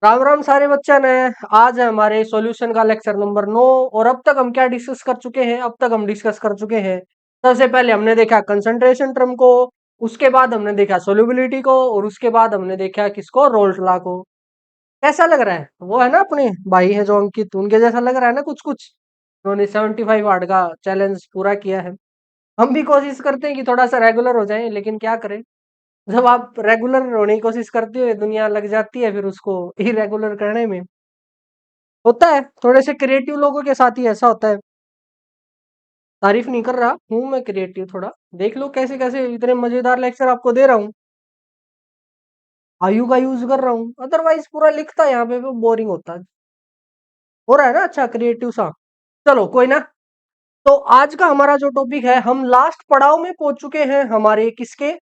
राम राम सारे बच्चन है। आज है हमारे सॉल्यूशन का लेक्चर नंबर 9। और अब तक हम क्या डिस्कस कर चुके हैं? अब तक हम डिस्कस कर चुके हैं, सबसे पहले हमने देखा कंसंट्रेशन टर्म को, उसके बाद हमने देखा सोल्यूबिलिटी को, और उसके बाद हमने देखा किसको, रोल्ट लॉ को। कैसा लग रहा है? वो है ना अपने भाई है जो अंकित, उनके जैसा लग रहा है ना कुछ कुछ। उन्होंने 75 हार्ड का चैलेंज पूरा किया है। हम भी कोशिश करते हैं कि थोड़ा सा रेगुलर हो जाए, लेकिन क्या करें, जब आप रेगुलर होने की कोशिश करते हो दुनिया लग जाती है फिर उसको इरेगुलर करने में। होता है, थोड़े से क्रिएटिव लोगों के साथ ही ऐसा होता है। तारीफ नहीं कर रहा हूँ मैं, क्रिएटिव थोड़ा देख लो कैसे कैसे इतने मजेदार लेक्चर आपको दे रहा हूँ। आयु का यूज कर रहा हूँ, अदरवाइज पूरा लिखता यहाँ पे वो बोरिंग होता है। हो रहा है ना अच्छा क्रिएटिव सा। चलो कोई ना। तो आज का हमारा जो टॉपिक है, हम लास्ट पड़ाव में पहुंच चुके हैं हमारे किसके,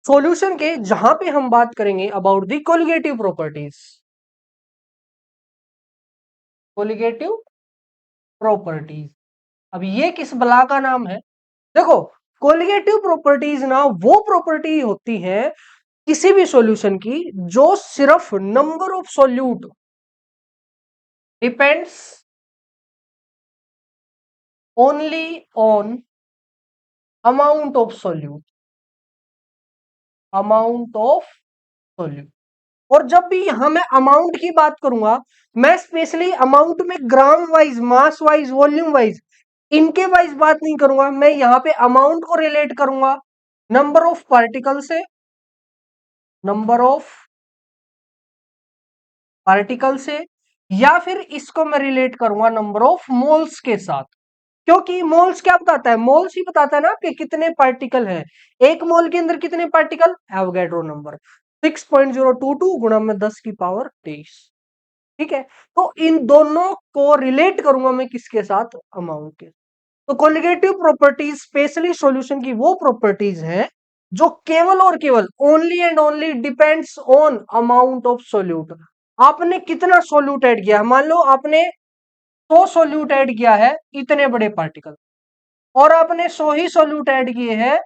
सॉल्यूशन के, जहां पे हम बात करेंगे about the colligative properties. Colligative properties. अब ये किस बला का नाम है? देखो, कोलिगेटिव प्रॉपर्टीज ना वो प्रॉपर्टी होती है किसी भी सॉल्यूशन की जो सिर्फ number of solute depends only on amount of solute, amount of solute. और जब भी यहां मैं अमाउंट की बात करूंगा, मैं स्पेशली अमाउंट में ग्राम वाइज, मास वाइज, वॉल्यूम वाइज, इनके वाइज बात नहीं करूंगा। मैं यहां पे अमाउंट को रिलेट करूंगा नंबर ऑफ पार्टिकल से, नंबर ऑफ पार्टिकल से, या फिर इसको मैं रिलेट करूंगा नंबर ऑफ मोल्स के साथ। क्योंकि मोल्स क्या बताता है? मोल्स ही बताता है ना कि कितने पार्टिकल हैं। एक मोल के अंदर कितने पार्टिकल? एवोगैड्रो नंबर 6.022 गुणा में 10⁻23। ठीक है, तो इन दोनों को रिलेट करूंगा मैं किसके साथ? अमाउंट के। तो कोलिगेटिव प्रॉपर्टीज स्पेशली सॉल्यूशन की वो प्रॉपर्टीज हैं जो केवल और केवल only and only depends on amount of solute. आपने कितना सोल्यूट ऐड किया, मान लो आपने 100 सोल्यूट ऐड किया है इतने बड़े पार्टिकल, और आपने 100 ही सोल्यूट ऐड किए हैं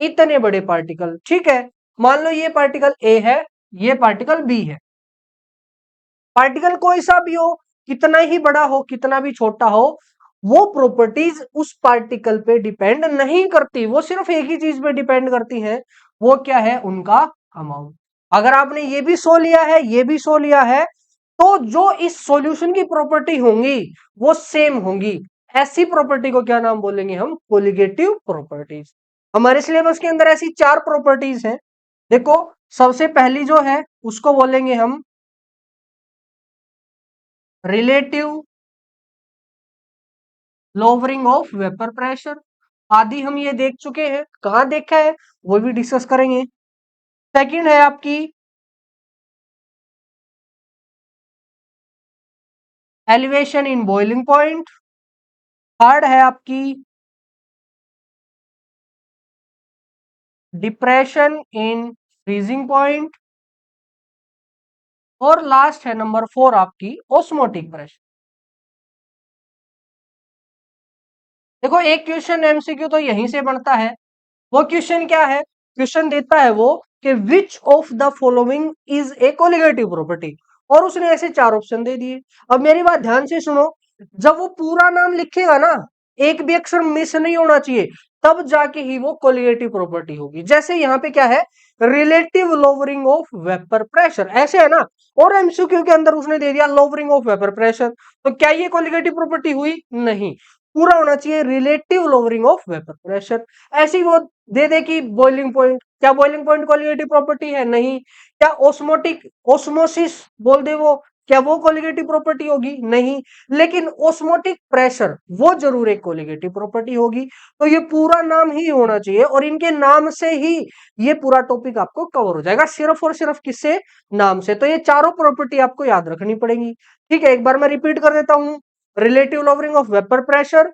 इतने बड़े पार्टिकल। ठीक है, मान लो ये पार्टिकल ए है, ये पार्टिकल बी है। पार्टिकल कोई सा भी हो, कितना ही बड़ा हो कितना भी छोटा हो, वो प्रॉपर्टीज उस पार्टिकल पे डिपेंड नहीं करती, वो सिर्फ एक ही चीज पे डिपेंड करती है। वो क्या है? उनका अमाउंट। अगर आपने ये भी 100 लिया है, ये भी 100 लिया है, तो जो इस सॉल्यूशन की प्रॉपर्टी होंगी वो सेम होंगी। ऐसी प्रॉपर्टी को क्या नाम बोलेंगे हम? Colligative properties. हमारे सिलेबस के अंदर ऐसी 4 प्रॉपर्टीज हैं। देखो, सबसे पहली जो है उसको बोलेंगे हम relative lowering of vapour pressure. आदि हम ये देख चुके हैं, कहां देखा है वो भी डिस्कस करेंगे। सेकंड है आपकी elevation in boiling point. Third है आपकी डिप्रेशन इन फ्रीजिंग पॉइंट। और लास्ट है नंबर 4 आपकी ऑस्मोटिक प्रेशर। देखो, एक क्वेश्चन एमसीक्यू तो यहीं से बनता है। वो क्वेश्चन क्या है? क्वेश्चन देता है वो कि which of the following is a colligative property, और उसने ऐसे 4 ऑप्शन दे दिए। अब मेरी बात ध्यान से सुनो, जब वो पूरा नाम लिखेगा ना, एक भी अक्षर मिस नहीं होना चाहिए, तब जाके ही वो कोलिगेटिव प्रॉपर्टी होगी। जैसे यहाँ पे क्या है, relative lowering of vapour pressure, ऐसे है ना। और एमसीक्यू के अंदर उसने दे दिया लोवरिंग ऑफ वेपर प्रेशर, तो क्या ये कोलिगेटिव प्रॉपर्टी हुई? नहीं, पूरा होना चाहिए relative lowering of vapour pressure. ऐसी वो दे दे कि बॉइलिंग पॉइंट, क्या बॉइलिंग पॉइंट कोलिगेटिव प्रॉपर्टी है? नहीं। क्या ओस्मोटिक, ओस्मोसिस बोल दे वो, क्या वो कोलिगेटिव प्रॉपर्टी होगी? नहीं। लेकिन ओस्मोटिक प्रेशर वो जरूर एक कोलिगेटिव प्रॉपर्टी होगी। तो ये पूरा नाम ही होना चाहिए, और इनके नाम से ही ये पूरा टॉपिक आपको कवर हो जाएगा, सिर्फ और सिर्फ किससे? नाम से। तो ये चारों प्रॉपर्टी आपको याद रखनी पड़ेगी। ठीक है, एक बार मैं रिपीट कर देता हूं। Relative lowering of vapour pressure,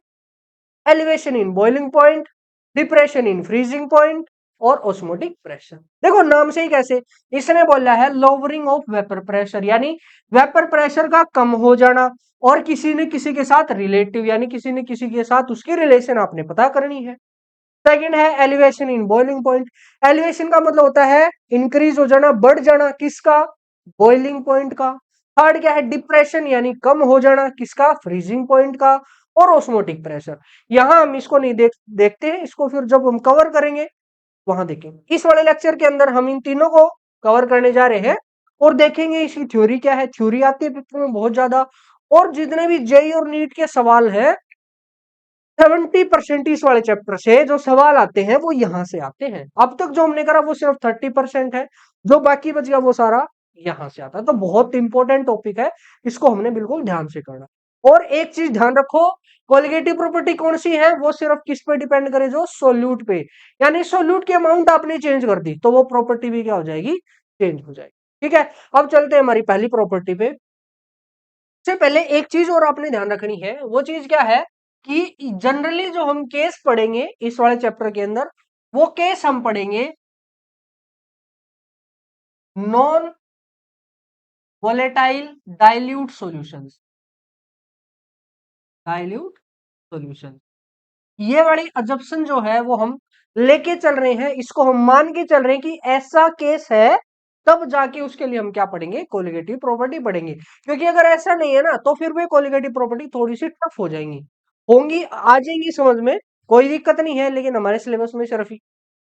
elevation in boiling point, depression in freezing point, और ऑस्मोटिक प्रेशर। देखो नाम से ही कैसे, इसने बोला है लोवरिंग ऑफ वेपर प्रेशर, यानी वेपर प्रेशर का कम हो जाना, और किसी ने किसी के साथ रिलेटिव, यानी किसी ने किसी के साथ उसकी रिलेशन आपने पता करनी है। सेकंड है elevation in boiling point. Elevation का मतलब होता है इंक्रीज हो जाना, बढ़ जाना, किसका? बॉइलिंग पॉइंट का। थर्ड क्या है, डिप्रेशन यानी कम हो जाना किसका, फ्रीजिंग पॉइंट का, और ऑस्मोटिक प्रेशर। यहां हम इसको नहीं देखते हैं, इसको फिर जब हम कवर करेंगे वहां देखेंगे। इस वाले लेक्चर के अंदर हम इन तीनों को कवर करने जा रहे हैं और देखेंगे इसकी थ्योरी क्या है। थ्योरी आती है पेपर में बहुत ज्यादा, और जितने भी जेई और नीट के सवाल है 70% इस वाले चैप्टर से जो सवाल आते हैं वो यहां से आते हैं। अब तक जो हमने करा वो सिर्फ 30% है, जो बाकी बच गया वो सारा यहां से आता है। तो बहुत इंपॉर्टेंट टॉपिक है, इसको हमने बिल्कुल ध्यान से करना। और एक चीज ध्यान रखो, कोलिगेटिव प्रॉपर्टी कौन सी है, वो सिर्फ किस पे डिपेंड करे, जो सोल्यूट पे, यानी सोल्यूट की अमाउंट आपने चेंज कर दी तो वो प्रॉपर्टी भी क्या हो जाएगी, चेंज हो जाएगी। ठीक है, अब चलते हैं हमारी पहली प्रॉपर्टी पे। से पहले एक चीज और आपने ध्यान रखनी है, वो चीज क्या है कि जनरली जो हम केस पढ़ेंगे इस वाले चैप्टर के अंदर, वो केस हम पढ़ेंगे non volatile dilute solutions. Dilute solution, ये वाली अजम्पशन जो है वो हम लेके चल रहे हैं, इसको हम मान के चल रहे हैं कि ऐसा केस है, तब जाके उसके लिए हम क्या पढ़ेंगे, कोलिगेटिव प्रॉपर्टी पढ़ेंगे। क्योंकि अगर ऐसा नहीं है ना तो फिर वे कोलिगेटिव प्रॉपर्टी थोड़ी सी टफ हो जाएंगी, होंगी, आ जाएंगी समझ में, कोई दिक्कत नहीं है, लेकिन हमारे सिलेबस में सिर्फ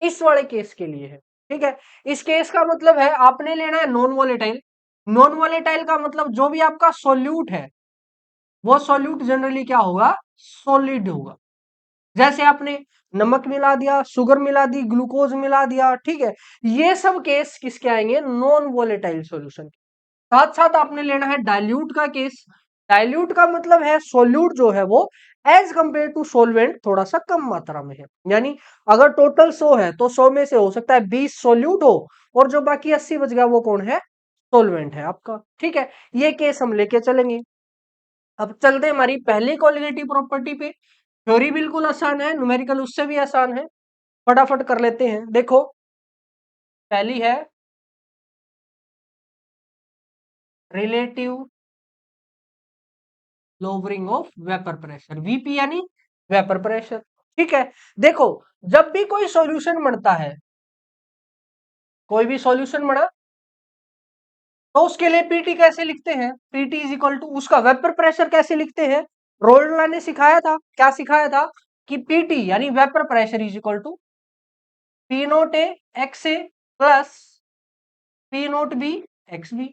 इस वाले केस के लिए है। ठीक है, इस केस का मतलब है आपने लेना है नॉन वोलेटाइल। नॉन वोलेटाइल का मतलब जो भी आपका सोल्यूट है वो सोल्यूट जनरली क्या होगा, सॉलिड होगा। जैसे आपने नमक मिला दिया, शुगर मिला दी, ग्लूकोज मिला दिया, ठीक है, ये सब केस किसके आएंगे, नॉन वोलेटाइल सॉल्यूशन। साथ साथ आपने लेना है डाइल्यूट का केस। डाइल्यूट का मतलब है सोल्यूट जो है वो एज कंपेयर टू सोलवेंट थोड़ा सा कम मात्रा में है, यानी अगर टोटल 100 है तो 100 में से हो सकता है 20 सोल्यूट हो, और जो बाकी 80 बच गया वो कौन है, सोलवेंट है आपका। ठीक है, ये केस हम लेके चलेंगे। अब चलते हैं हमारी पहली कोलिगेटिव प्रॉपर्टी पे। थ्योरी बिल्कुल आसान है, न्यूमेरिकल उससे भी आसान है, फटाफट कर लेते हैं। देखो पहली है relative lowering of vapour pressure, VP यानी वेपर प्रेशर। ठीक है, देखो जब भी कोई सॉल्यूशन बनता है, कोई भी सॉल्यूशन बना तो उसके लिए पीटी कैसे लिखते हैं, पीटी इज इक्वल टू उसका वेपर प्रेशर कैसे लिखते हैं। रोल्डा ने सिखाया था, क्या सिखाया था कि पीटी यानी vapour pressure is equal to P note A x A plus P nought B x B.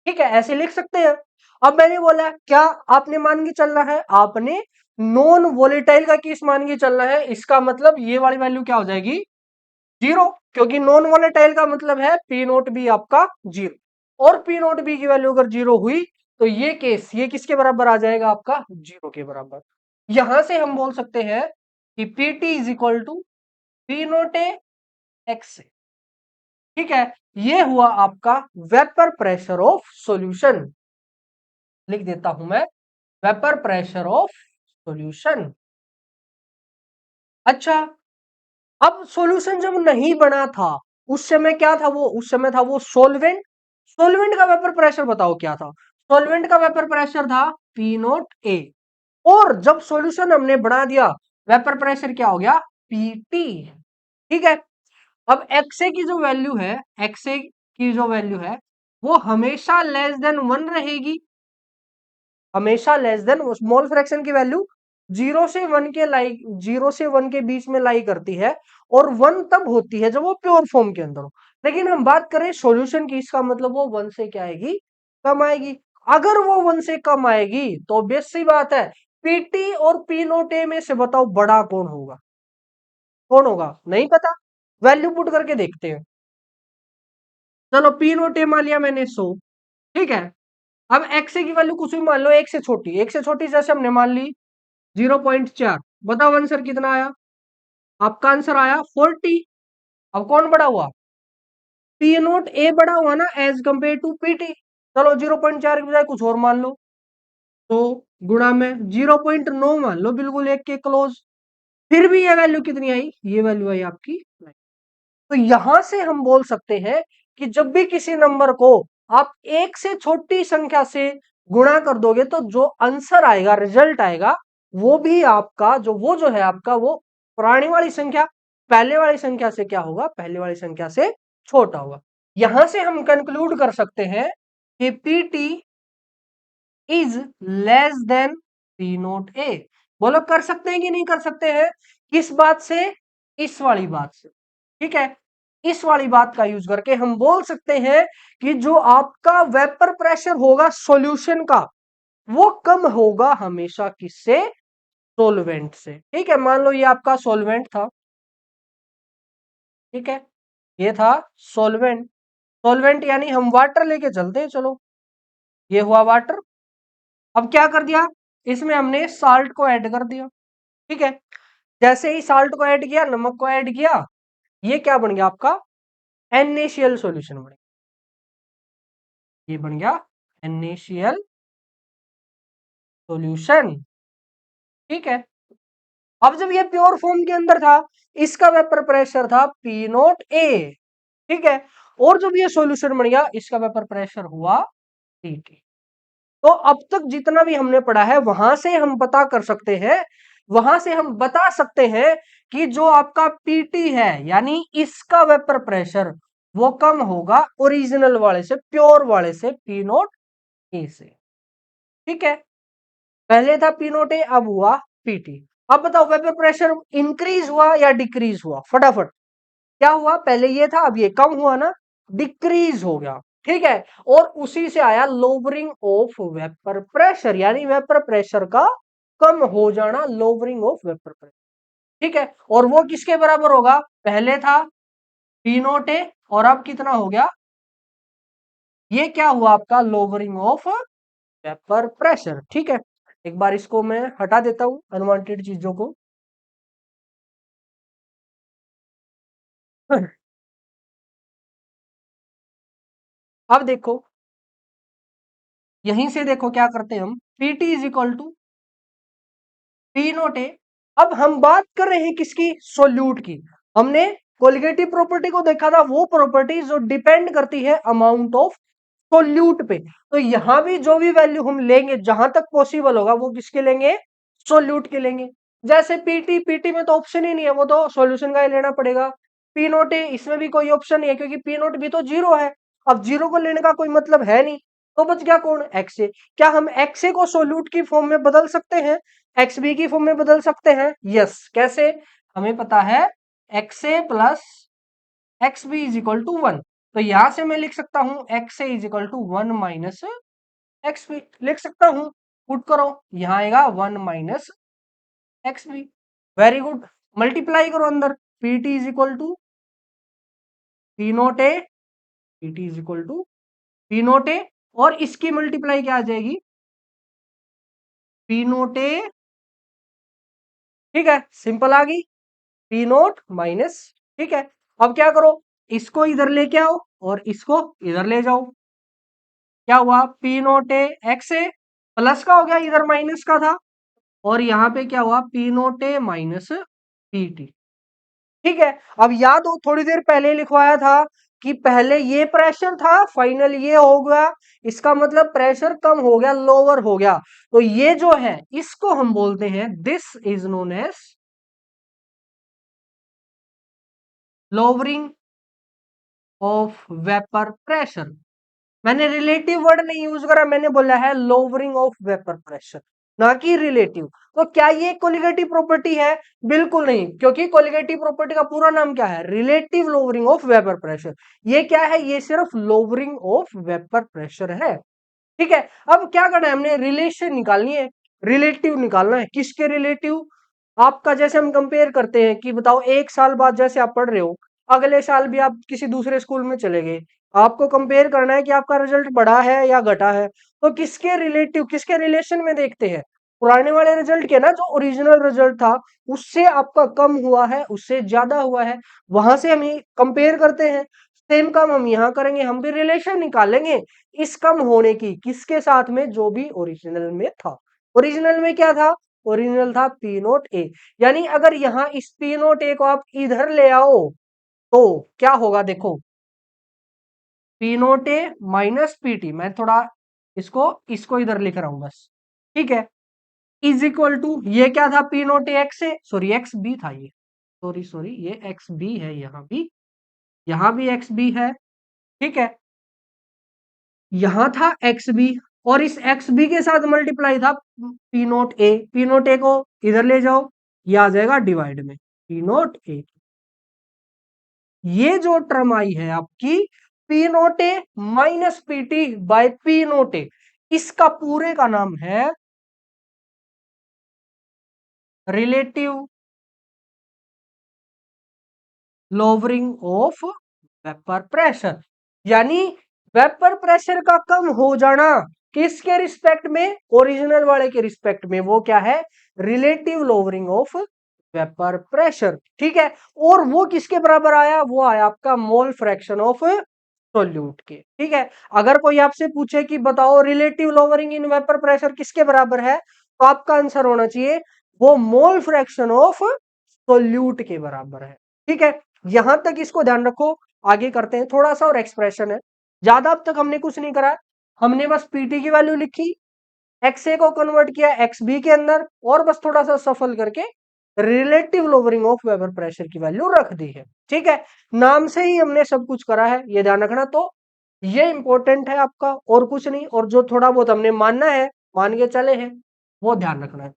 ठीक है, ऐसे लिख सकते हैं। अब मैंने बोला क्या आपने मान के चलना है, आपने नॉन वोलेटाइल का केस मान के चलना है, इसका मतलब ये वाली वैल्यू क्या हो जाएगी, जीरो, क्योंकि नॉन वोलेटाइल का मतलब है पी नोट बी आपका जीरो, और पी नोट बी की वैल्यू अगर जीरो हुई तो ये केस ये किसके बराबर आ जाएगा, आपका जीरो के बराबर। यहां से हम बोल सकते हैं कि P T is equal to P note A x. ठीक है, ये हुआ आपका वेपर प्रेशर ऑफ सॉल्यूशन। लिख देता हूं मैं, वेपर प्रेशर ऑफ सॉल्यूशन। अच्छा, अब सॉल्यूशन जब नहीं बना था उस समय क्या था, वो उस समय था वो सोलवेंट। सोलवेंट का वेपर प्रेशर बताओ क्या था, सोलवेंट का वेपर प्रेशर था पी नोट ए, और जब सॉल्यूशन हमने बना दिया वेपर प्रेशर क्या हो गया, पीटी। ठीक है, अब एक्सए की जो वैल्यू है, एक्सए की जो वैल्यू है वो हमेशा लेस देन 1 रहेगी, हमेशा लेस देन, स्मॉल फ्रैक्शन की वैल्यू जीरो से वन के बीच में लाई करती है, और 1 तब होती है जब वो प्योर फॉर्म के अंदर हो। लेकिन हम बात करें सॉल्यूशन की, इसका मतलब वो 1 से क्या आएगी, कम आएगी। अगर वो 1 से कम आएगी तो बेस सी बात है, पीटी और पी नोट ए में से बताओ बड़ा कौन होगा, कौन होगा, नहीं पता, वैल्यू पुट करके देखते हैं। चलो पी नोट ए मान लिया मैंने 100, ठीक है, अब एक्स की वैल्यू कुछ भी मान लो, एक से छोटी, एक से छोटी जैसे हमने मान ली 0.4, बताओ आंसर कितना आया, आपका आंसर आया 40। अब कौन बड़ा हुआ, पी नोट ए बड़ा हुआ ना एज कंपेयर टू पीटी। चलो 0.4 की बजाय कुछ और मान लो, तो गुणा में 0.9 मान लो, बिल्कुल एक के क्लोज। फिर भी ये वैल्यू कितनी आई, ये वैल्यू आई आपकी 9। तो यहां से हम बोल सकते हैं कि जब भी किसी नंबर को आप एक से छोटी संख्या से गुणा कर दोगे तो जो आंसर आएगा, रिजल्ट आएगा, वो भी आपका जो है आपका वो पुरानी वाली संख्या पहले वाली संख्या से क्या होगा, पहले वाली संख्या से छोटा होगा। यहां से हम कंक्लूड कर सकते हैं कि PT is less than P note A. बोलो कर सकते हैं कि नहीं कर सकते हैं? किस बात से? इस वाली बात से। ठीक है, इस वाली बात का यूज करके हम बोल सकते हैं कि जो आपका वेपर प्रेशर होगा सॉल्यूशन का, वो कम होगा हमेशा किससे? सोलवेंट से। ठीक है, मान लो ये आपका सोलवेंट था। ठीक है, ये था सोलवेंट। सोलवेंट यानी हम वाटर लेके चलते हैं, चलो ये हुआ वाटर। अब क्या कर दिया, इसमें हमने साल्ट को ऐड कर दिया। ठीक है, जैसे ही साल्ट को ऐड किया, नमक को ऐड किया, ये क्या बन गया आपका? NaCl सॉल्यूशन बन गया। ये बन गया NaCl सॉल्यूशन। ठीक है, अब जब ये प्योर फॉर्म के अंदर था, इसका वेपर प्रेशर था पी नोट ए। ठीक है, और जब ये सॉल्यूशन बन गया, इसका वेपर प्रेशर हुआ पीटी। तो अब तक जितना भी हमने पढ़ा है, वहां से हम पता कर सकते हैं, वहां से हम बता सकते हैं कि जो आपका पीटी है, यानी इसका वेपर प्रेशर, वो कम होगा ओरिजिनल वाले से, प्योर वाले से, पी नोट ए से। ठीक है, पहले था पी नोट ए, अब हुआ पीटी। अब बताओ वेपर प्रेशर इंक्रीज हुआ या डिक्रीज हुआ? फटाफट, क्या हुआ? पहले ये था, अब ये कम हुआ ना, डिक्रीज हो गया। ठीक है, और उसी से आया लोवरिंग ऑफ वेपर प्रेशर, यानी वेपर प्रेशर का कम हो जाना, लोवरिंग ऑफ वेपर प्रेशर। ठीक है, और वो किसके बराबर होगा? पहले था पी नोट ए, और अब कितना हो गया? ये क्या हुआ आपका? Lowering of vapour pressure. ठीक है, एक बार इसको मैं हटा देता हूं, अनवांटेड चीजों को। अब देखो, यहीं से देखो क्या करते हैं हम, PT is equal to P note A. अब हम बात कर रहे हैं किसकी? सोल्यूट की। हमने कोलिगेटिव प्रॉपर्टी को देखा था, वो प्रॉपर्टी जो डिपेंड करती है अमाउंट ऑफ सोल्यूट पे। तो यहां भी जो भी वैल्यू हम लेंगे, जहां तक पॉसिबल होगा, वो किसके लेंगे? सोल्यूट के लेंगे। जैसे पीटी, पीटी में तो ऑप्शन ही नहीं है, वो तो सॉल्यूशन का ही लेना पड़ेगा। पी नोट ए, इसमें भी कोई ऑप्शन नहीं है, क्योंकि पी नोट भी तो जीरो है। अब जीरो को लेने का कोई मतलब है नहीं, तो बच गया कौन? एक्स ए। क्या हम एक्स ए को सोल्यूट की फॉर्म में बदल सकते हैं? एक्स बी की फॉर्म में बदल सकते हैं? यस, कैसे? हमें पता है X A plus X B is equal to one. तो यहां से मैं लिख सकता हूं X A is equal to one minus X B, लिख सकता हूं। पुट करो, यहां आएगा one minus X B. Very good, multiply करो अंदर, P T is equal to P note A, P T is equal to P note A, और इसकी मल्टीप्लाई क्या आ जाएगी? पी नोट ए। ठीक है, सिंपल आ गई, पी नोट माइनस। ठीक है, अब क्या करो, इसको इधर लेके आओ और इसको इधर ले जाओ। क्या हुआ? P note A x A plus का हो गया, इधर माइनस का था, और यहां पे क्या हुआ? P note A minus P T. ठीक है, अब याद हो थोड़ी देर पहले लिखवाया था कि पहले ये प्रेशर था, फाइनल ये हो गया, इसका मतलब प्रेशर कम हो गया, लोअर हो गया। तो ये जो है, इसको हम बोलते हैं, this is known as lowering of vapour pressure. मैंने रिलेटिव वर्ड नहीं यूज करा, मैंने बोला है लोअरिंग ऑफ वेपर प्रेशर, ना कि रिलेटिव। तो क्या ये कोलिगेटिव प्रॉपर्टी है? बिल्कुल नहीं, क्योंकि कोलिगेटिव प्रॉपर्टी का पूरा नाम क्या है? Relative lowering of vapour pressure. ये क्या है? ये सिर्फ लोअरिंग ऑफ वेपर प्रेशर है। ठीक है, अब क्या करना है? हमने रिलेशन निकालनी है, रिलेटिव निकालना है। किसके रिलेटिव? आपका, जैसे हम कंपेयर करते हैं कि बताओ एक साल बाद जैसे आप पढ़ रहे हो, अगले साल भी आप किसी दूसरे स्कूल में चले गए, आपको कंपेयर करना है कि आपका रिजल्ट बढ़ा है या घटा है। तो किसके रिलेटिव, किसके रिलेशन में देखते हैं? पुराने वाले रिजल्ट के ना, जो ओरिजिनल रिजल्ट था उससे आपका कम हुआ है, उससे ज्यादा हुआ है, वहां से हम कंपेयर करते हैं। सेम काम हम यहाँ करेंगे, हम भी रिलेशन निकालेंगे इस कम होने की, किसके साथ में? जो भी ओरिजिनल में था। ओरिजिनल में क्या था? ओरिजिनल था पी नोट ए। यानी अगर यहां इस पी नोट ए को आप इधर ले आओ, तो क्या होगा? देखो, P note A minus PT, मैं थोड़ा इसको इसको इधर लिख रहा हूं बस। ठीक है, इज इक्वल टू, ये क्या था? P note A x A, sorry x B था ये, सॉरी सॉरी, ये एक्स बी है, यहां भी एक्स बी है। ठीक है, यहां था एक्स बी, और इस एक्स बी के साथ मल्टीप्लाई था P note A. P note ए को इधर ले जाओ, ये आ जाएगा डिवाइड में पी नोट ए। ये जो टर्म आई है आपकी P note A minus PT by P note A, इसका पूरे का नाम है relative lowering of vapour pressure. यानी वेपर प्रेशर का कम हो जाना किसके रिस्पेक्ट में, ओरिजिनल वाले के रिस्पेक्ट में, वो क्या है, relative lowering of vapour pressure. ठीक है, और वो किसके बराबर आया, वो आया आपका मोल फ्रैक्शन ऑफ सोल्यूट के। ठीक है, अगर कोई आपसे पूछे कि बताओ relative lowering in vapour pressure किसके बराबर है, तो आपका आंसर होना चाहिए वो मोल फ्रैक्शन ऑफ सोल्यूट के बराबर है। ठीक है, यहां तक इसको ध्यान रखो। आगे करते हैं, थोड़ा सा और एक्सप्रेशन है, ज्यादा अब तक हमने कुछ नहीं करा, हमने बस पीटी की वैल्यू लिखी, एक्स ए को कन्वर्ट किया एक्स बी के अंदर, और बस थोड़ा सा सफल करके relative lowering of vapour pressure की वैल्यू रख दी है। ठीक है, नाम से ही हमने सब कुछ करा है, ये ध्यान रखना। तो ये इंपॉर्टेंट है आपका, और कुछ नहीं, और जो थोड़ा बहुत हमने मानना है मान के चले हैं वो ध्यान रखना है।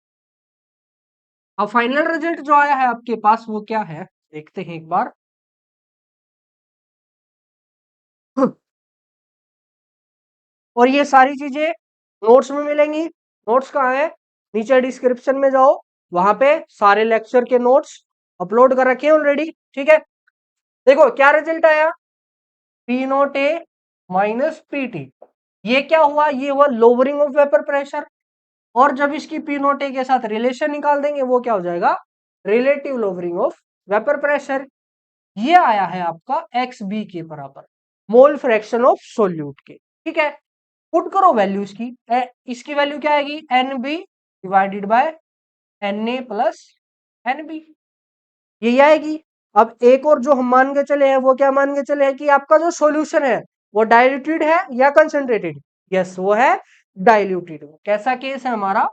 अब फाइनल रिजल्ट जो आया है आपके पास वो क्या है, देखते हैं एक बार। और ये सारी चीजें नोट्स में मिलेंगी। नोट्स कहाँ है, नीचे डिस्क्रिप्शन में जाओ, वहां पे सारे लेक्चर के नोट्स अपलोड कर रखे हैं ऑलरेडी। ठीक है, देखो क्या रिजल्ट आया, P note A minus P T. ये क्या हुआ, ये हुआ लोअरिंग ऑफ वेपर प्रेशर, और जब इसकी पी नोट ए के साथ रिलेशन निकाल देंगे वो क्या हो जाएगा, relative lowering of vapour pressure. ये आया है आपका एक्स बी के बराबर, मोल फ्रैक्शन ऑफ सोल्यूट के। ठीक है, पुट करो वैल्यू इसकी, इसकी वैल्यू क्या आएगी, N B divided by N A plus N B, यही आएगी। अब एक और जो हम मान के चले हैं वो क्या मान के चले हैं कि आपका जो सॉल्यूशन है वो डाइल्यूटेड है या कंसंट्रेटेड, यस वो है डाइल्यूटेड। कैसा केस है हमारा,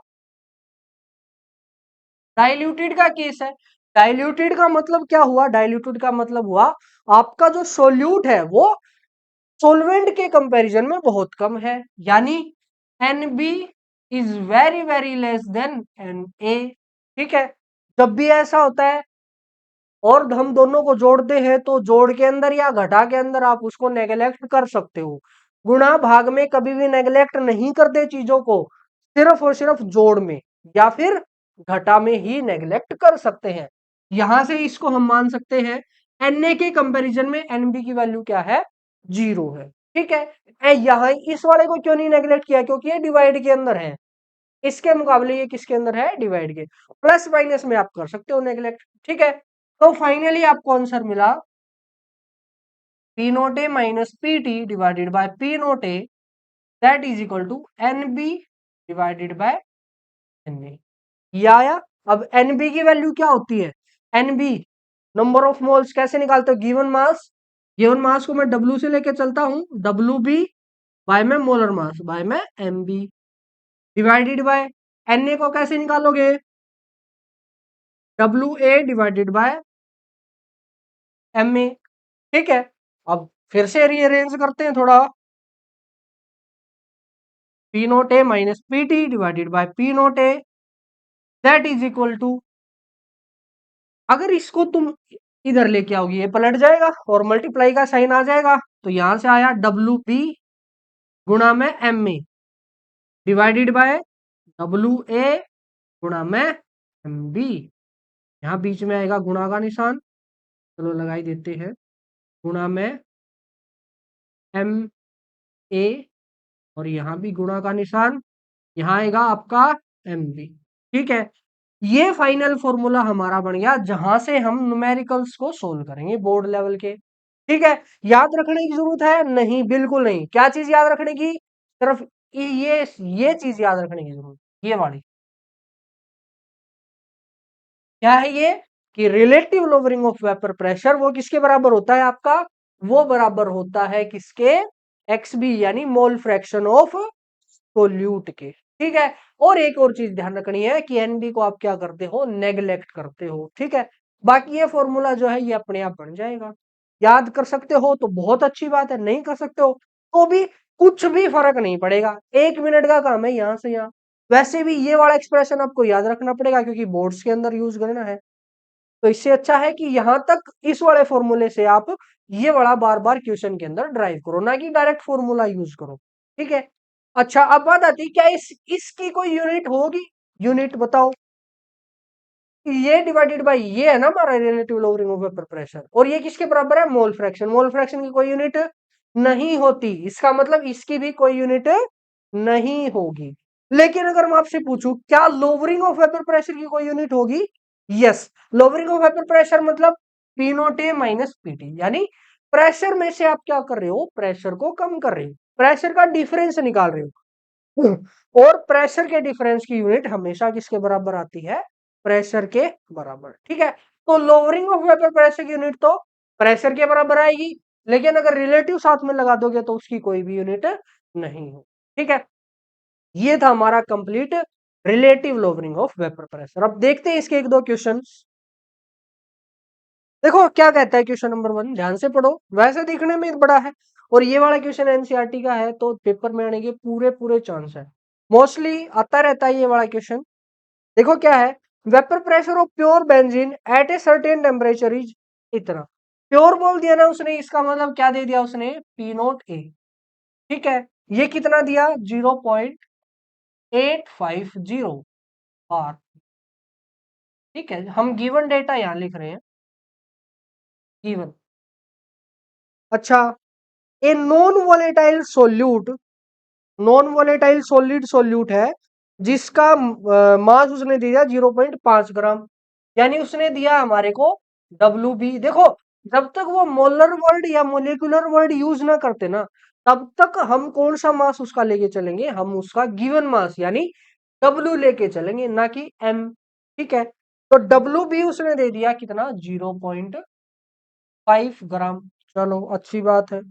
डाइल्यूटेड का केस है। डाइल्यूटेड का मतलब क्या हुआ, डाइल्यूटेड का मतलब हुआ आपका जो सोल्यूट है वो सोलवेंट के कंपैरिजन में बहुत कम है, यानी N B is very very less than N A. ठीक है, जब भी ऐसा होता है और हम दोनों को जोड़ते हैं तो जोड़ के अंदर या घटा के अंदर आप उसको नेगलेक्ट कर सकते हो, गुणा भाग में कभी भी नेगलेक्ट नहीं करते चीजों को, सिर्फ और सिर्फ जोड़ में या फिर घटा में ही नेगलेक्ट कर सकते हैं। यहां से इसको हम मान सकते हैं Na के कंपैरिजन में Nb की वैल्यू क्या है, 0 है। ठीक है, यहां इस वाले को क्यों नहीं नेगलेक्ट किया, क्योंकि ये डिवाइड के अंदर है, इसके मुकाबले ये किसके अंदर है, डिवाइड के। प्लस माइनस में आप कर सकते हो नेगलेक्ट। ठीक है, तो फाइनली आपको आंसर मिला P note A minus P T divided by P note A, that is equal to N B divided by N A. ये आया। अब एन बी की वैल्यू क्या होती है, N B number of moles कैसे निकालते हो, गिवन मास, गिवन मास को मैं डब्ल्यू से लेके चलता हूं, डब्ल्यू बी बाय में मोलर मास बाय में M B divided by N A को कैसे निकालोगे, W A divided by M A. ठीक है, अब फिर से रीअरेंज करते हैं थोड़ा, P note A minus P T divided by P note A, that is equal to, अगर इसको तुम इधर लेके आओगे ये पलट जाएगा और मल्टीप्लाई का साइन आ जाएगा, तो यहां से आया डब्ल्यू बी गुणा में M A divided by W A गुणा में एम बी। यहाँ बीच में आएगा गुणा का निशान, चलो लगाई देते हैं, गुणा में एम ए, और यहाँ भी गुणा का निशान, यहाँ आएगा आपका एम बी। ठीक है, ये फाइनल फॉर्मूला हमारा बन गया जहां से हम न्यूमेरिकल्स को सोल्व करेंगे बोर्ड लेवल के। ठीक है, याद रखने की जरूरत है नहीं, बिल्कुल नहीं। क्या चीज याद रखने की, सिर्फ ये चीज याद रखने की जरूरत, ये वाली क्या है ये, कि relative lowering of vapour pressure वो किसके बराबर होता है आपका, वो बराबर होता है किसके, एक्स बी यानी मोल फ्रैक्शन ऑफ सोल्यूट के। ठीक है, और एक और चीज ध्यान रखनी है कि एनबी को आप क्या करते हो, नेग्लेक्ट करते हो। ठीक है, बाकी ये फॉर्मूला जो है ये अपने आप बन जाएगा, याद कर सकते हो तो बहुत अच्छी बात है, नहीं कर सकते हो तो भी कुछ भी फर्क नहीं पड़ेगा, 1 मिनट का काम है यहां से यहाँ। वैसे भी ये वाला एक्सप्रेशन आपको याद रखना पड़ेगा क्योंकि बोर्ड्स के अंदर यूज करना है। तो इससे अच्छा है कि यहां तक इस वाले फॉर्मूले से आप ये वाला बार बार क्वेश्चन के अंदर ड्राइव करो, ना कि डायरेक्ट फॉर्मूला यूज करो। ठीक है। अच्छा, अब बात आती है क्या इसकी कोई यूनिट होगी? यूनिट बताओ। ये डिवाइडेड बाय ये है ना हमारा relative lowering of vapour pressure, और ये किसके बराबर है? Mole fraction. मोल फ्रैक्शन की कोई यूनिट नहीं होती, इसका मतलब इसकी भी कोई यूनिट नहीं होगी। लेकिन अगर मैं आपसे पूछूं क्या लोअरिंग ऑफ वेपर प्रेशर की कोई यूनिट होगी? Yes. Lowering of vapour pressure मतलब P note A minus PT, यानी प्रेशर में से आप क्या कर रहे हो? प्रेशर को कम कर रहे हो, प्रेशर का डिफरेंस निकाल रहे हो। और प्रेशर के डिफरेंस की यूनिट हमेशा किसके बराबर आती है? प्रेशर के बराबर। ठीक है। तो लोअरिंग ऑफ वेपर प्रेशर की यूनिट तो प्रेशर के बराबर आएगी, लेकिन अगर रिलेटिव साथ में लगा दोगे तो उसकी कोई भी यूनिट नहीं हो। ठीक है। ये था हमारा complete relative lowering of vapour pressure. अब देखते हैं इसके एक दो क्वेश्चन। देखो क्या कहता है क्वेश्चन नंबर 1, ध्यान से पढ़ो, वैसे देखने में बड़ा है और ये वाला क्वेश्चन एनसीईआरटी का है तो पेपर में आने के पूरे पूरे चांस है, मोस्टली आता रहता है ये वाला क्वेश्चन। देखो क्या है, vapour pressure of pure benzene at a certain temperature is इतना। प्योर बोल दिया ना उसने, इसका मतलब क्या दे दिया उसने? पी नोट ए। ठीक है। ये कितना दिया? 0.850 बार। ठीक है, हम गिवन डेटा यहां लिख रहे हैं, गिवन। अच्छा, a non volatile solute, non volatile solid solute है जिसका मास उसने दिया 0.5 ग्राम, यानी उसने दिया हमारे को डब्ल्यू बी। देखो जब तक वो मोलर वर्ड या मोलिकुलर वर्ड यूज ना करते ना, तब तक हम कौन सा मास उसका लेके चलेंगे? हम उसका गिवन मास यानी डब्ल्यू लेके चलेंगे, ना कि एम। ठीक है। तो डब्ल्यू बी उसने दे दिया कितना? 0.5 ग्राम। चलो अच्छी बात है।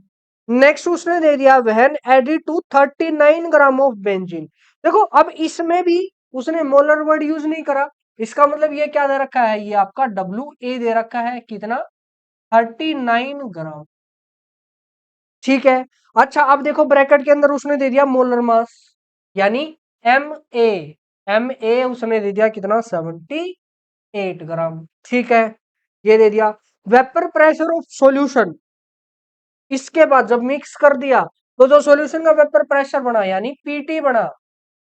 नेक्स्ट उसने दे दिया when added to 39 gram of benzene. देखो अब इसमें भी उसने मोलर वर्ड यूज नहीं करा, इसका मतलब ये क्या दे रखा है? ये आपका डब्ल्यू ए दे रखा है कितना? 39 ग्राम। ठीक है। अच्छा अब देखो ब्रैकेट के अंदर उसने दे दिया मोलर मास, यानी एम ए। एम ए उसने दे दिया कितना? 78 ग्राम। ठीक है, ये दे दिया। वेपर प्रेशर ऑफ सॉल्यूशन, इसके बाद जब मिक्स कर दिया तो जो सॉल्यूशन का वेपर प्रेशर बना यानी पीटी बना,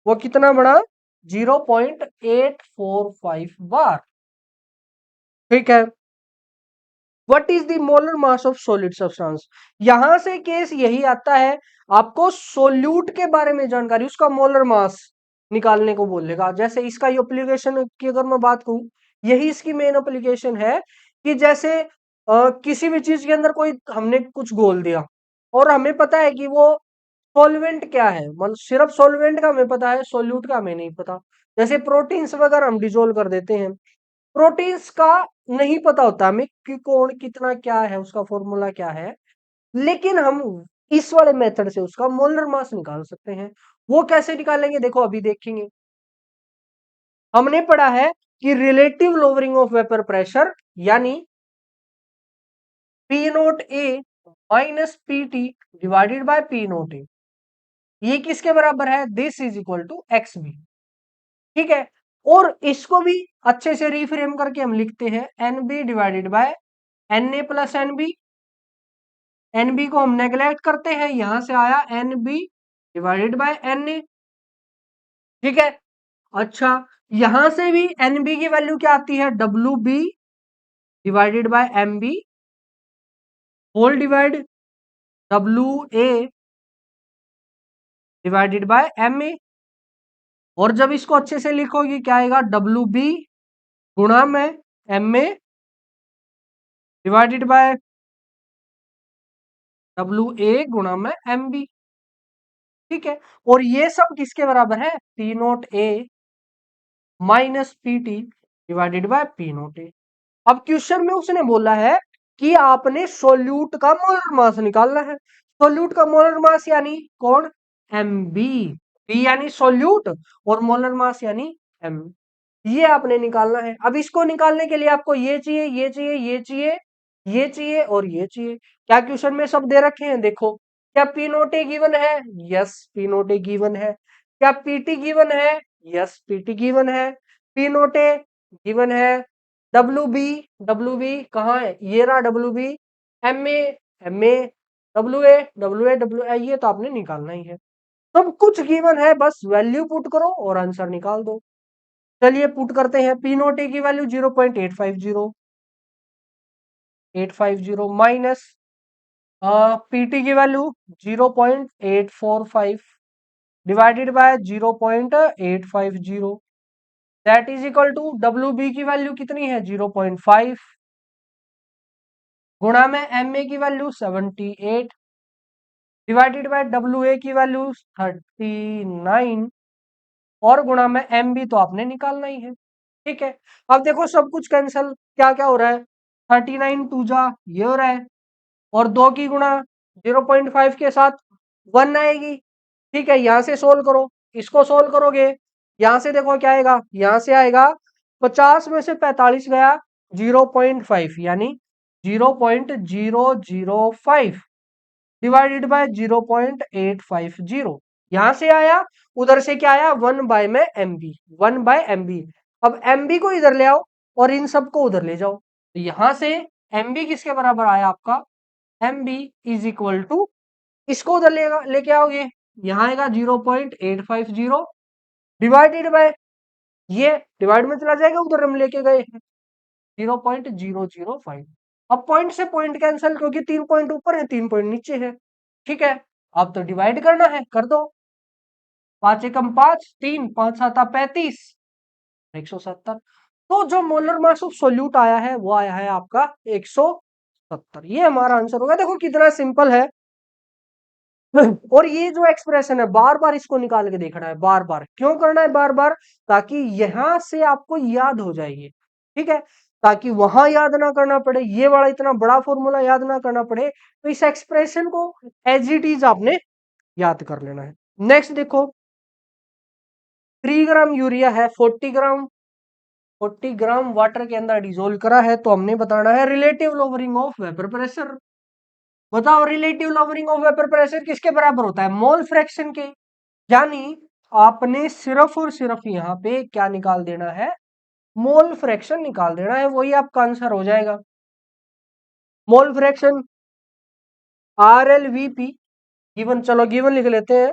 वो कितना बना? 0.845 बार। ठीक है। What is the molar mass of solid substance? यहां से केस यही आता है, आपको सोल्यूट के बारे में जानकारी, उसका मोलर मास निकालने को बोलेगा। जैसे इसका एप्लीकेशन की अगर मैं बात करूं, यही इसकी मेन एप्लीकेशन है कि जैसे किसी भी चीज के अंदर कोई हमने कुछ घोल दिया और हमें पता है कि वो सॉल्वेंट क्या है, मतलब सिर्फ सॉल्वेंट का हमें पता है, सोल्यूट का हमें नहीं पता। जैसे प्रोटीन्स वगैरह हम डिजोल्व कर देते हैं, प्रोटीन्स का नहीं पता होता हमें कि कौन कितना क्या है, उसका फॉर्मूला क्या है, लेकिन हम इस वाले मेथड से उसका मोलर मास निकाल सकते हैं। वो कैसे निकालेंगे? देखो अभी देखेंगे। हमने पढ़ा है कि relative lowering of vapour pressure यानी P note A minus P T divided by P note A, ये किसके बराबर है? This is equal to X B. ठीक है। और इसको भी अच्छे से रिफ्रेम करके हम लिखते हैं N B divided by N A plus N B. N B को हम नेग्लेक्ट करते हैं, यहां से आया N B divided by N A. ठीक है। अच्छा, यहां से भी एन बी की वैल्यू क्या आती है? W B divided by M B whole divide W A divided by M A. और जब इसको अच्छे से लिखोगे क्या आएगा? डब्ल्यू बी गुणा में M A divided by W A गुणा में एम बी। ठीक है। और ये सब किसके बराबर है? P note A minus P T divided by P note A. अब क्वेश्चन में उसने बोला है कि आपने सोल्यूट का मोलर मास निकालना है। सोल्यूट का मोलर मास यानी कौन? M B. बी यानी सोल्यूट और मोलर मास यानी एम, ये आपने निकालना है। अब इसको निकालने के लिए आपको ये चाहिए, ये चाहिए, ये चाहिए, ये चाहिए और ये चाहिए। क्या क्वेश्चन में सब दे रखे हैं? देखो क्या पी नोट ए गिवन है? Yes, P note A given है। क्या पीटी गिवन है? यस, पीटी गिवन है। पी नोट ए गिवन है। डब्ल्यू बी कहाँ है? ये रहा W B. M A W A ये तो आपने निकालना ही है। सब कुछ गिवन है, बस वैल्यू पुट करो और आंसर निकाल दो। चलिए पुट करते हैं। पी नोट ए की वैल्यू 0.850 माइनस पीटी की value 0.845 divided by 0.850 that is equal to W B की वैल्यू कितनी है? 0.5 गुणा में एम ए की value 78 divided by W A की वैल्यू 39 और गुणा में एम बी तो आपने निकालना ही है। ठीक है, अब देखो सब कुछ कैंसिल, क्या क्या हो रहा है? 39 टू जा ये हो रहा है और 2 की गुणा 0.5 के साथ 1 आएगी। ठीक है, यहां से सोल्व करो, इसको सोल्व करोगे, यहां से देखो क्या आएगा, यहां से आएगा 50 में से 45 गया 0.5 यानी 0.005 डिवाइडेड बाय 0.850 यहां से आया, उधर से क्या आया? 1/MB। अब MB को इधर ले आओ और इन सबको उधर ले जाओ, तो यहां से MB किसके बराबर आया आपका? MB इज इक्वल टू, इसको उधर लेके आओगे, यहां आएगा 0.850 डिवाइडेड बाय, ये डिवाइड में चला जाएगा, उधर हम लेके गए हैं 0.005। अब पॉइंट से पॉइंट कैंसिल, क्योंकि 3 पॉइंट ऊपर है 3 पॉइंट नीचे है। ठीक है, अब तो डिवाइड करना है, कर दो। 5 एकम 5, 3 5 7 35 170। तो जो मोलर मास ऑफ सोल्यूट आया है वो आया है आपका 170। ये हमारा आंसर होगा। देखो कितना सिंपल है। और ये जो एक्सप्रेशन है बार बार इसको निकाल के देखना है, बार बार क्यों करना है बार बार? ताकि यहां से आपको याद हो जाएगी। ठीक है, ताकि वहां याद ना करना पड़े, ये वाला इतना बड़ा फॉर्मूला याद ना करना पड़े, तो इस एक्सप्रेशन को एज इट इज आपने याद कर लेना है। नेक्स्ट देखो, 3 ग्राम यूरिया है, 40 ग्राम वाटर के अंदर डिजोल्व करा है, तो हमने बताना है relative lowering of vapour pressure. बताओ relative lowering of vapour pressure किसके बराबर होता है? मोल फ्रैक्शन के। यानी आपने सिर्फ और सिर्फ यहाँ पे क्या निकाल देना है? मोल फ्रैक्शन निकाल देना है, वही आपका आंसर हो जाएगा। मोल फ्रैक्शन RLVP गिवन, चलो गिवन लिख लेते हैं।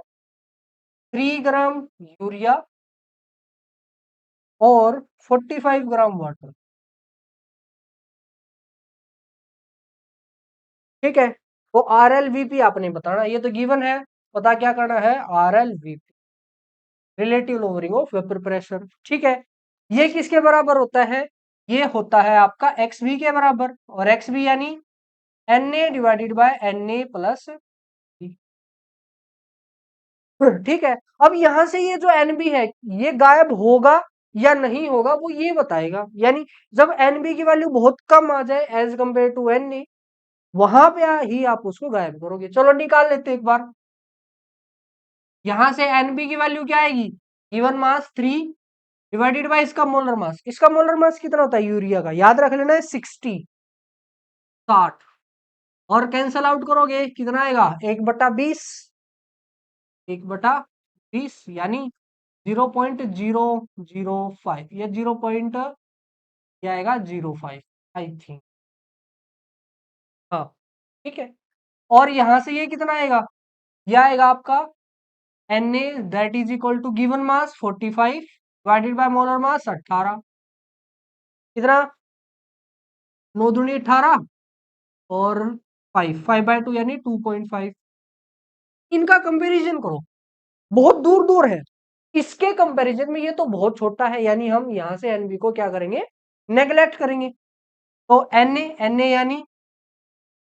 3 ग्राम यूरिया और 45 ग्राम वाटर। ठीक है, वो RLVP आपने बताना, ये तो गिवन है, पता क्या करना है? RLVP relative lowering of vapour pressure. ठीक है, ये किसके बराबर होता है? ये होता है आपका XV के बराबर, और XV यानी Na divided by Na plus. ठीक है, अब यहां से ये जो NB है ये गायब होगा या नहीं होगा वो ये बताएगा। यानी जब NB की वैल्यू बहुत कम आ जाए एज कंपेयर टू Na, वहां पे ही आप उसको गायब करोगे। चलो निकाल लेते एक बार। यहां से NB की वैल्यू क्या आएगी? गिवन मास 3 डिवाइडेड बाय इसका मोलर मास। इसका मोलर मास कितना होता है यूरिया का? याद रख लेना है 60। और कैंसल आउट करोगे कितना आएगा? 1/20, 1/20 यानी 0.005 या 0 पॉइंट क्या आएगा? 05 आई थिंक। हाँ, ठीक है, और यहां से ये कितना आएगा? यह आएगा आपका Na that is equal to given mass 45 divided by molar mass 18। कितना? 9 दूनी 18 और 5/2 यानी 2.5। इनका कंपैरिजन करो, बहुत दूर दूर है, इसके कंपैरिजन में ये तो बहुत छोटा है, यानी हम यहां से एनबी को क्या करेंगे? नेग्लेक्ट करेंगे। तो Na यानी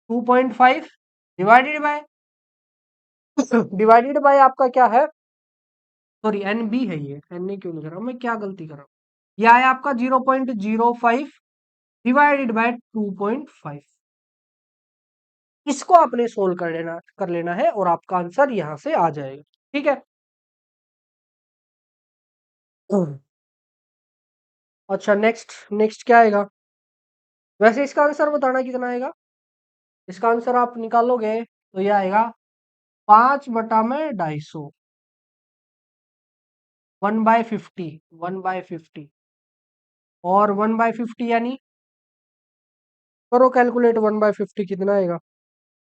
2.5 डिवाइडेड बाय आपका क्या है? सॉरी एनबी है, ये Na क्यों लिख रहा हूं मैं, क्या गलती कर रहा हूं? यह है आपका 0.05 डिवाइडेड बाय 2.5। इसको आपने सोल्व कर लेना है और आपका आंसर यहां से आ जाएगा। ठीक है, अच्छा नेक्स्ट, क्या आएगा? वैसे इसका आंसर बताना कितना आएगा? इसका आंसर आप निकालोगे तो ये आएगा 5/250, 1/50, 1/50 और 1/50 यानी करो कैलकुलेट, 1/50 कितना आएगा?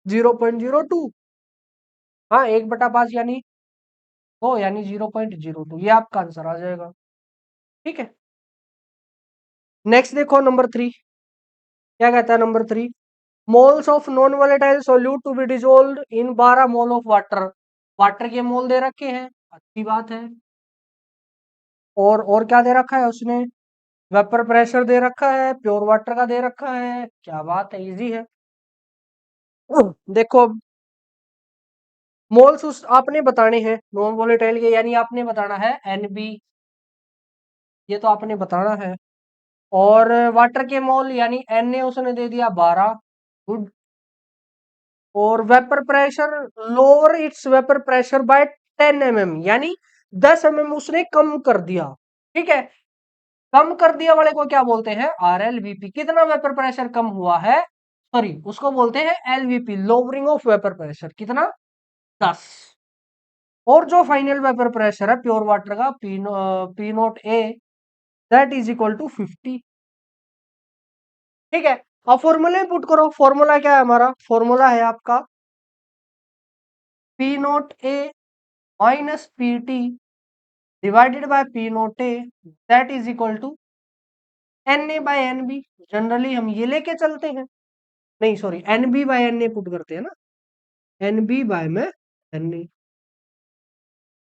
0.02। हाँ, 1/5 यानी यानी 0.02, ये आपका आंसर आ जाएगा। ठीक है, नेक्स्ट देखो नंबर 3, क्या कहता है number 3? Moles of non volatile solute to be dissolved in 12 mole of water. Water के मोल दे रखे हैं, अच्छी बात है। और क्या दे रखा है उसने? वेपर प्रेशर दे रखा है, प्योर वाटर का दे रखा है, क्या बात है, इजी है। देखो मोल्स उस आपने बताने हैं नॉन वोलेटाइल के, यानी आपने बताना है एनबी, ये तो आपने बताना है। और वाटर के मोल यानी एन ए उसने दे दिया 12, गुड। और vapour pressure, lower it's vapour pressure by 10 mm, यानी 10 mm उसने कम कर दिया। ठीक है, कम कर दिया वाले को क्या बोलते हैं? RLVP। कितना वेपर प्रेशर कम हुआ है? सॉरी, उसको बोलते हैं LVP, lowering of vapour pressure. कितना? 10। और जो फाइनल वेपर प्रेशर है प्योर वाटर का P0A, that is equal to 50। ठीक है, अब फॉर्मूले पुट करो। फॉर्मूला क्या है हमारा? फॉर्मूला है आपका P0A minus PT divided by P0A, that is equal to NA/NB। Generally हम ये लेके चलते हैं, नहीं सॉरी, NB/NA पुट करते हैं ना, NB बाय में NA।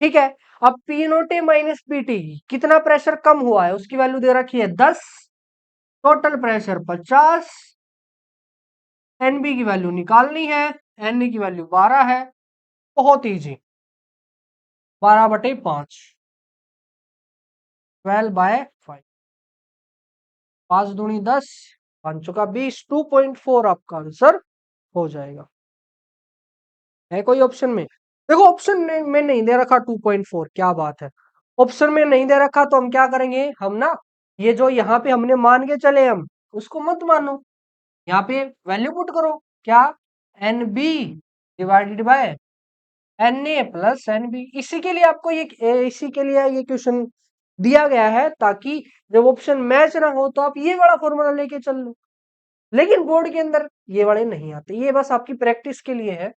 ठीक है, अब P0A माइनस PT, कितना प्रेशर कम हुआ है उसकी वैल्यू दे रखी है 10, टोटल प्रेशर 50, NB की वैल्यू निकालनी है, NA की वैल्यू 12 है। बहुत ईजी, 12/5, 12/5, 5 दूनी 10, 5 चौका 20, 2.4 आपका आंसर हो जाएगा। है कोई ऑप्शन में? देखो ऑप्शन में नहीं दे रखा 2.4, क्या बात है। ऑप्शन में नहीं दे रखा तो हम क्या करेंगे, हम ना ये जो यहाँ पे हमने मान के चले, हम उसको मत मानो, यहाँ पे वैल्यू पुट करो। क्या? NB divided by NA plus NB। इसी के लिए आपको इसी के लिए ये क्वेश्चन दिया गया है, ताकि जब ऑप्शन मैच ना हो तो आप ये वाला फॉर्मूला लेके चल लो। लेकिन बोर्ड के अंदर ये वाले नहीं आते, ये बस आपकी प्रैक्टिस के लिए है।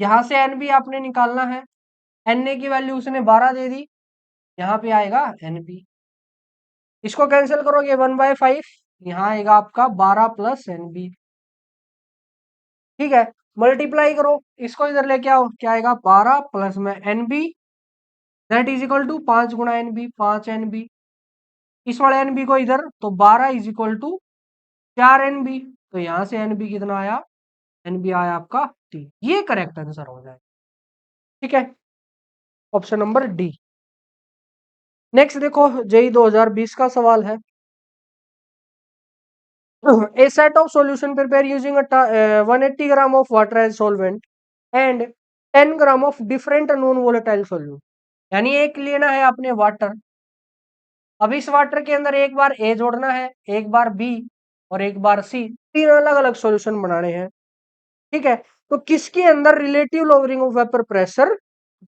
यहां से NB आपने निकालना है, NA की वैल्यू उसने 12 दे दी, यहाँ पे आएगा NB। इसको कैंसिल करोगे 1/5, यहाँ आएगा आपका 12 प्लस NB। ठीक है, मल्टीप्लाई करो, इसको इधर लेके आओ, क्या आएगा? 12 प्लस में NB, that is equal to 5 गुणा NB, 5 NB। इस वाले NB को इधर, तो 12 इज इक्वल टू 4 NB। तो यहां से NB कितना आया? NB आया आपका 3। ये करेक्ट आंसर हो जाए। ठीक है, ऑप्शन नंबर डी। नेक्स्ट देखो, जेई 2020 का सवाल है। A set of solution prepared using 180 gram of water as solvent and 10 gram of different non-volatile solute। यानी एक लेना है आपने वाटर, अब इस वाटर के अंदर एक बार A जोड़ना है, एक बार B और एक बार C, तीन अलग अलग सॉल्यूशन बनाने हैं। ठीक है, तो किसके अंदर relative lowering of vapour pressure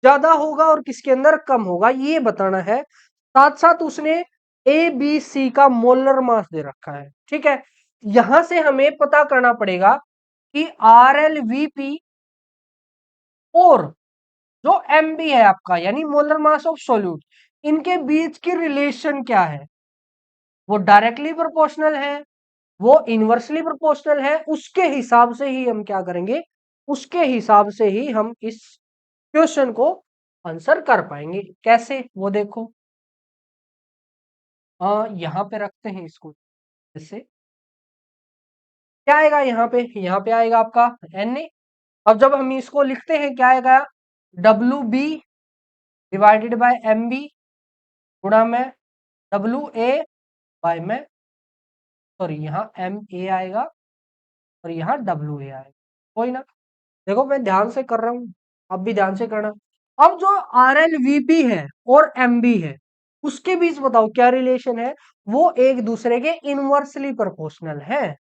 ज्यादा होगा और किसके अंदर कम होगा, ये बताना है। साथ साथ उसने ABC का मोलर मास दे रखा है। ठीक है, यहां से हमें पता करना पड़ेगा कि RLVP और जो MB है आपका, यानी मोलर मास ऑफ सॉल्यूट, इनके बीच की रिलेशन क्या है? वो डायरेक्टली प्रोपोर्शनल है, वो इनवर्सली प्रोपोर्शनल है। उसके हिसाब से ही हम क्या करेंगे, उसके हिसाब से ही हम इस क्वेश्चन को आंसर कर पाएंगे। कैसे, वो देखो, यहां पे रखते हैं इसको, जैसे क्या आएगा यहाँ पे आएगा आपका Na। अब जब हम इसको लिखते हैं क्या आएगा? WB डिवाइडेड बाय MB गुणा में WA बाय में, सॉरी यहाँ MA आएगा और यहाँ WA आएगा। कोई ना, देखो मैं ध्यान से कर रहा हूँ, अब भी ध्यान से करना। अब जो RLVP है और MB है, उसके बीच बताओ क्या रिलेशन है? वो एक दूसरे के इनवर्सली प्रोपोर्शनल है।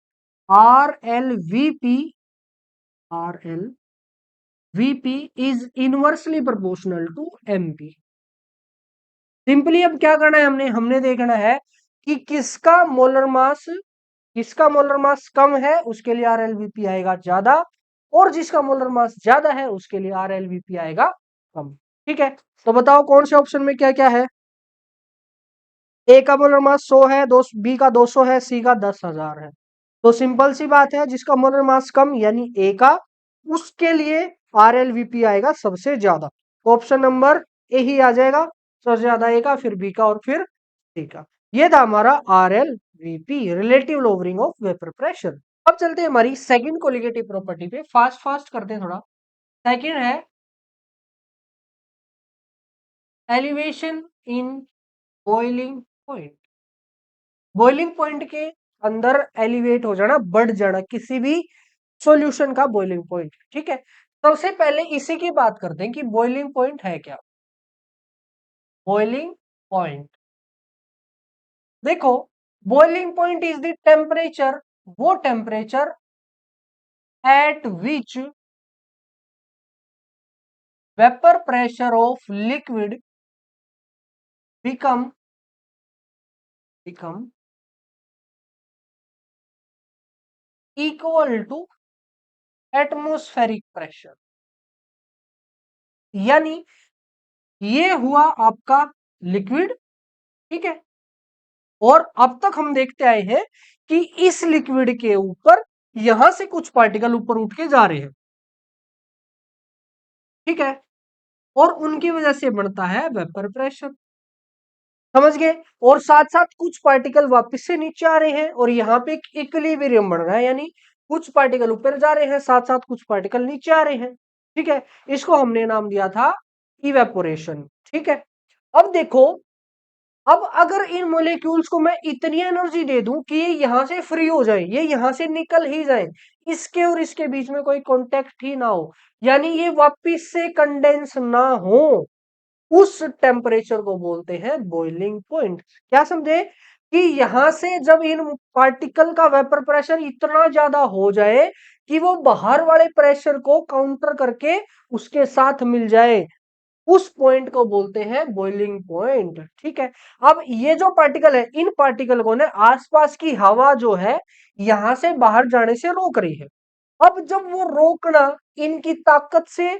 RLVP Vp is inversely proportional to Mp। Simply अब क्या करना है, हमने देखना है कि किसका मोलर मास कम है उसके लिए RLVP आएगा ज्यादा, और जिसका मोलर मास ज्यादा है उसके लिए RLVP आएगा कम। ठीक है, तो बताओ कौन से ऑप्शन में क्या क्या है। ए का मोलर मास 100 है, बी का 200 है, सी का 10,000 है। तो सिंपल सी बात है, जिसका मोलर मास कम यानी ए का, उसके लिए RLVP आएगा सबसे ज्यादा। तो ऑप्शन नंबर ए ही आ जाएगा, सबसे ज्यादा ए का, फिर बी का और फिर सी का। ये था हमारा RLVP, relative lowering of vapour pressure. अब चलते हैं हमारी सेकंड कोलिगेटिव प्रॉपर्टी पे, फास्ट फास्ट करते हैं थोड़ा। सेकंड है elevation in boiling point. Boiling point के अंदर एलिवेट हो जाना, बढ़ जाना किसी भी सॉल्यूशन का बॉइलिंग पॉइंट। ठीक है, सबसे पहले इसी की बात करते हैं कि बॉइलिंग पॉइंट है क्या। बॉइलिंग पॉइंट, देखो, boiling point is the temperature, वो temperature at which vapour pressure of liquid become equal to atmospheric pressure. यानी ये हुआ आपका लिक्विड। ठीक है, और अब तक हम देखते आए हैं कि इस लिक्विड के ऊपर यहां से कुछ पार्टिकल ऊपर उठ के जा रहे हैं। ठीक है, और उनकी वजह से बनता है वेपर प्रेशर। समझ गए, और साथ साथ कुछ पार्टिकल वापस से नीचे आ रहे हैं, और यहाँ पे एक इक्विलिब्रियम बन रहा है, यानी कुछ पार्टिकल ऊपर जा रहे हैं, साथ साथ कुछ पार्टिकल नीचे आ रहे हैं। ठीक है, इसको हमने नाम दिया था इवेपोरेशन। ठीक है, अब देखो, अब अगर इन मोलिक्यूल्स को मैं इतनी एनर्जी दे दूं कि ये यहां से फ्री हो जाए, ये यहां से निकल ही जाए, इसके और इसके बीच में कोई कांटेक्ट ही ना हो, यानी ये वापिस से कंडेंस ना हो, उस टेम्परेचर को बोलते हैं बॉइलिंग पॉइंट। क्या समझे, कि यहां से जब इन पार्टिकल का वेपर प्रेशर इतना ज्यादा हो जाए कि वो बाहर वाले प्रेशर को काउंटर करके उसके साथ मिल जाए, उस पॉइंट को बोलते हैं बॉइलिंग पॉइंट। ठीक है, अब ये जो पार्टिकल है, इन पार्टिकल को ना आसपास की हवा जो है यहां से बाहर जाने से रोक रही है। अब जब वो रोकना इनकी ताकत से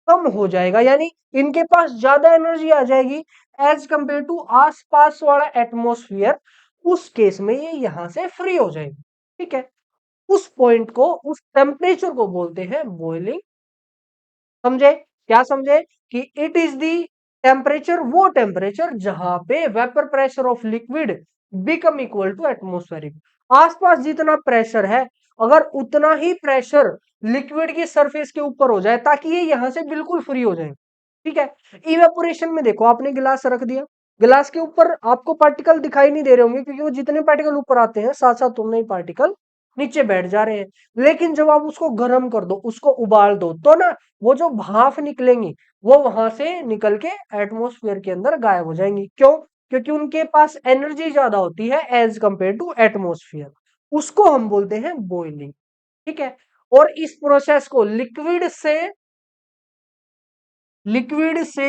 कम हो जाएगा, यानी इनके पास ज्यादा एनर्जी आ जाएगी एज कंपेयर टू आसपास वाला एटमॉस्फेयर, उस केस में ये यहां से फ्री हो जाएगी। ठीक है, उस पॉइंट को, उस टेम्परेचर को बोलते हैं बॉइलिंग। समझे, क्या समझे, कि इट इज दी टेम्परेचर, वो टेम्परेचर जहां पे vapour pressure of liquid become equal to atmospheric. आसपास जितना प्रेशर है, अगर उतना ही प्रेशर लिक्विड की सरफेस के ऊपर हो जाए ताकि ये यहां से बिल्कुल फ्री हो जाए। ठीक है, इवेपोरेशन में देखो, आपने गिलास रख दिया, गिलास के ऊपर आपको पार्टिकल दिखाई नहीं दे रहे होंगे क्योंकि वो जितने पार्टिकल ऊपर आते हैं साथ साथ उतने ही पार्टिकल नीचे बैठ जा रहे हैं। लेकिन जब आप उसको गर्म कर दो, उसको उबाल दो, तो ना वो जो भाप निकलेंगी वो वहां से निकल के एटमोस्फेयर के अंदर गायब हो जाएंगी। क्यों, क्योंकि उनके पास एनर्जी ज्यादा होती है एज कंपेयर टू एटमोस्फियर। उसको हम बोलते हैं बॉइलिंग। ठीक है, और इस प्रोसेस को लिक्विड से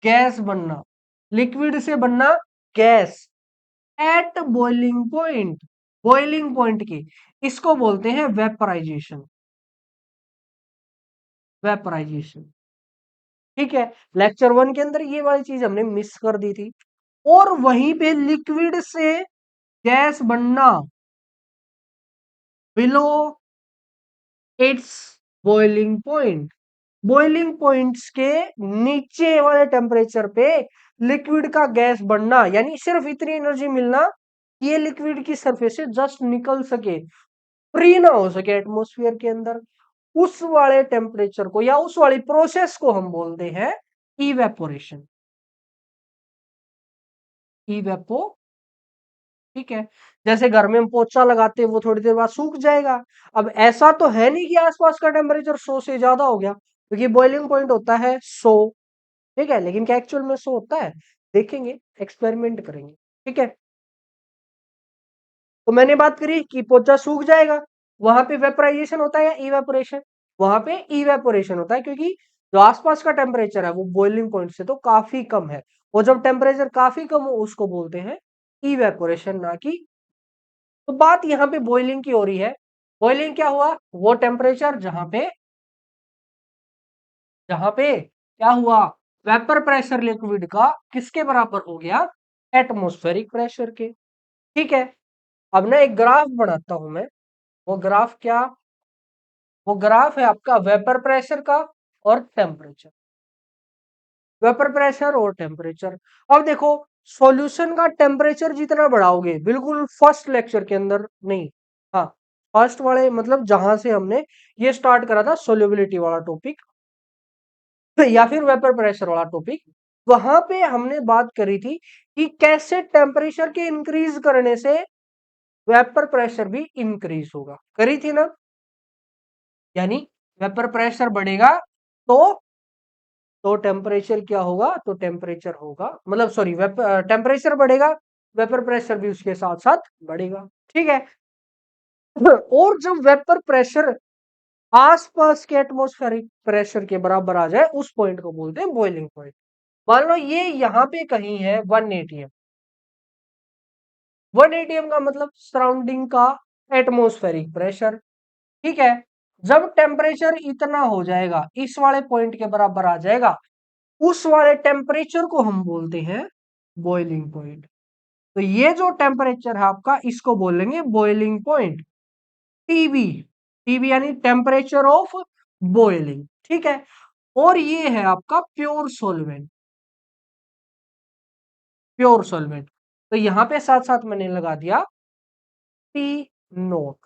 गैस बनना, लिक्विड से बनना गैस एट बॉइलिंग पॉइंट की, इसको बोलते हैं वेपराइजेशन। वेपराइजेशन, ठीक है, लेक्चर 1 के अंदर ये वाली चीज हमने मिस कर दी थी। और वहीं पे लिक्विड से गैस बनना below it's boiling point, boiling points के नीचे वाले टेम्परेचर पे लिक्विड का गैस बनना, यानी सिर्फ इतनी एनर्जी मिलना कि ये लिक्विड की सरफेस से जस्ट निकल सके, फ्री ना हो सके एटमॉस्फेयर के अंदर, उस वाले टेम्परेचर को या उस वाली प्रोसेस को हम बोलते हैं इवेपोरेशन। इवेपो, ठीक है, जैसे घर में हम पोछा लगाते हैं वो थोड़ी देर बाद सूख जाएगा। अब ऐसा तो है नहीं कि आसपास का टेम्परेचर 100 से ज्यादा हो गया, क्योंकि बॉइलिंग पॉइंट होता है 100। ठीक है, लेकिन क्या एक्चुअल में 100 होता है, देखेंगे, एक्सपेरिमेंट करेंगे। ठीक है, तो मैंने बात करी कि पोचा सूख जाएगा, वहां पे वेपराइजेशन होता है या इवेपोरेशन। वहां पे इवेपोरेशन होता है, क्योंकि जो आसपास का टेम्परेचर है वो बॉइलिंग पॉइंट से तो काफी कम है, और जब टेम्परेचर काफी कम हो उसको बोलते हैं इवेपोरेशन, ना कि। तो बात यहाँ पे बॉइलिंग की हो रही है। बॉइलिंग क्या हुआ? वो टेम्परेचर जहां पे क्या हुआ, वेपर प्रेशर लिक्विड का किसके बराबर हो गया? एटमॉस्फेरिक प्रेशर के। ठीक है, अब ना एक ग्राफ बनाता हूं मैं। वो ग्राफ क्या? वो ग्राफ है आपका वेपर प्रेशर का और टेम्परेचर, वेपर प्रेशर और टेम्परेचर। अब देखो, सॉल्यूशन का टेम्परेचर जितना बढ़ाओगे, बिल्कुल फर्स्ट लेक्चर के अंदर नहीं, हाँ फर्स्ट वाले मतलब जहां से हमने ये स्टार्ट करा था सोल्यूबिलिटी वाला टॉपिक, या फिर वेपर प्रेशर वाला टॉपिक, वहां पे हमने बात करी थी कि कैसे टेम्परेचर के इंक्रीज करने से वेपर प्रेशर भी इंक्रीज होगा, करी थी ना। यानी वेपर प्रेशर बढ़ेगा तो टेम्परेचर क्या होगा? तो टेम्परेचर होगा, मतलब सॉरी, टेम्परेचर बढ़ेगा, वेपर प्रेशर भी उसके साथ साथ बढ़ेगा। ठीक है, और जब वेपर प्रेशर आसपास के एटमॉस्फेरिक प्रेशर के बराबर आ जाए, उस पॉइंट को बोलते हैं बॉइलिंग पॉइंट। मान लो ये यहां पे कहीं है 1 एटीएम, 1 एटीएम का मतलब सराउंडिंग का एटमॉस्फेरिक प्रेशर। ठीक है, जब टेम्परेचर इतना हो जाएगा, इस वाले पॉइंट के बराबर आ जाएगा, उस वाले टेम्परेचर को हम बोलते हैं बॉइलिंग पॉइंट। तो ये जो टेम्परेचर है आपका, इसको बोलेंगे बॉइलिंग पॉइंट, टीबी। टीबी यानी टेम्परेचर ऑफ बॉइलिंग। ठीक है, और ये है आपका प्योर सॉल्वेंट, प्योर सॉल्वेंट। तो यहां पे साथ साथ मैंने लगा दिया टी नोट।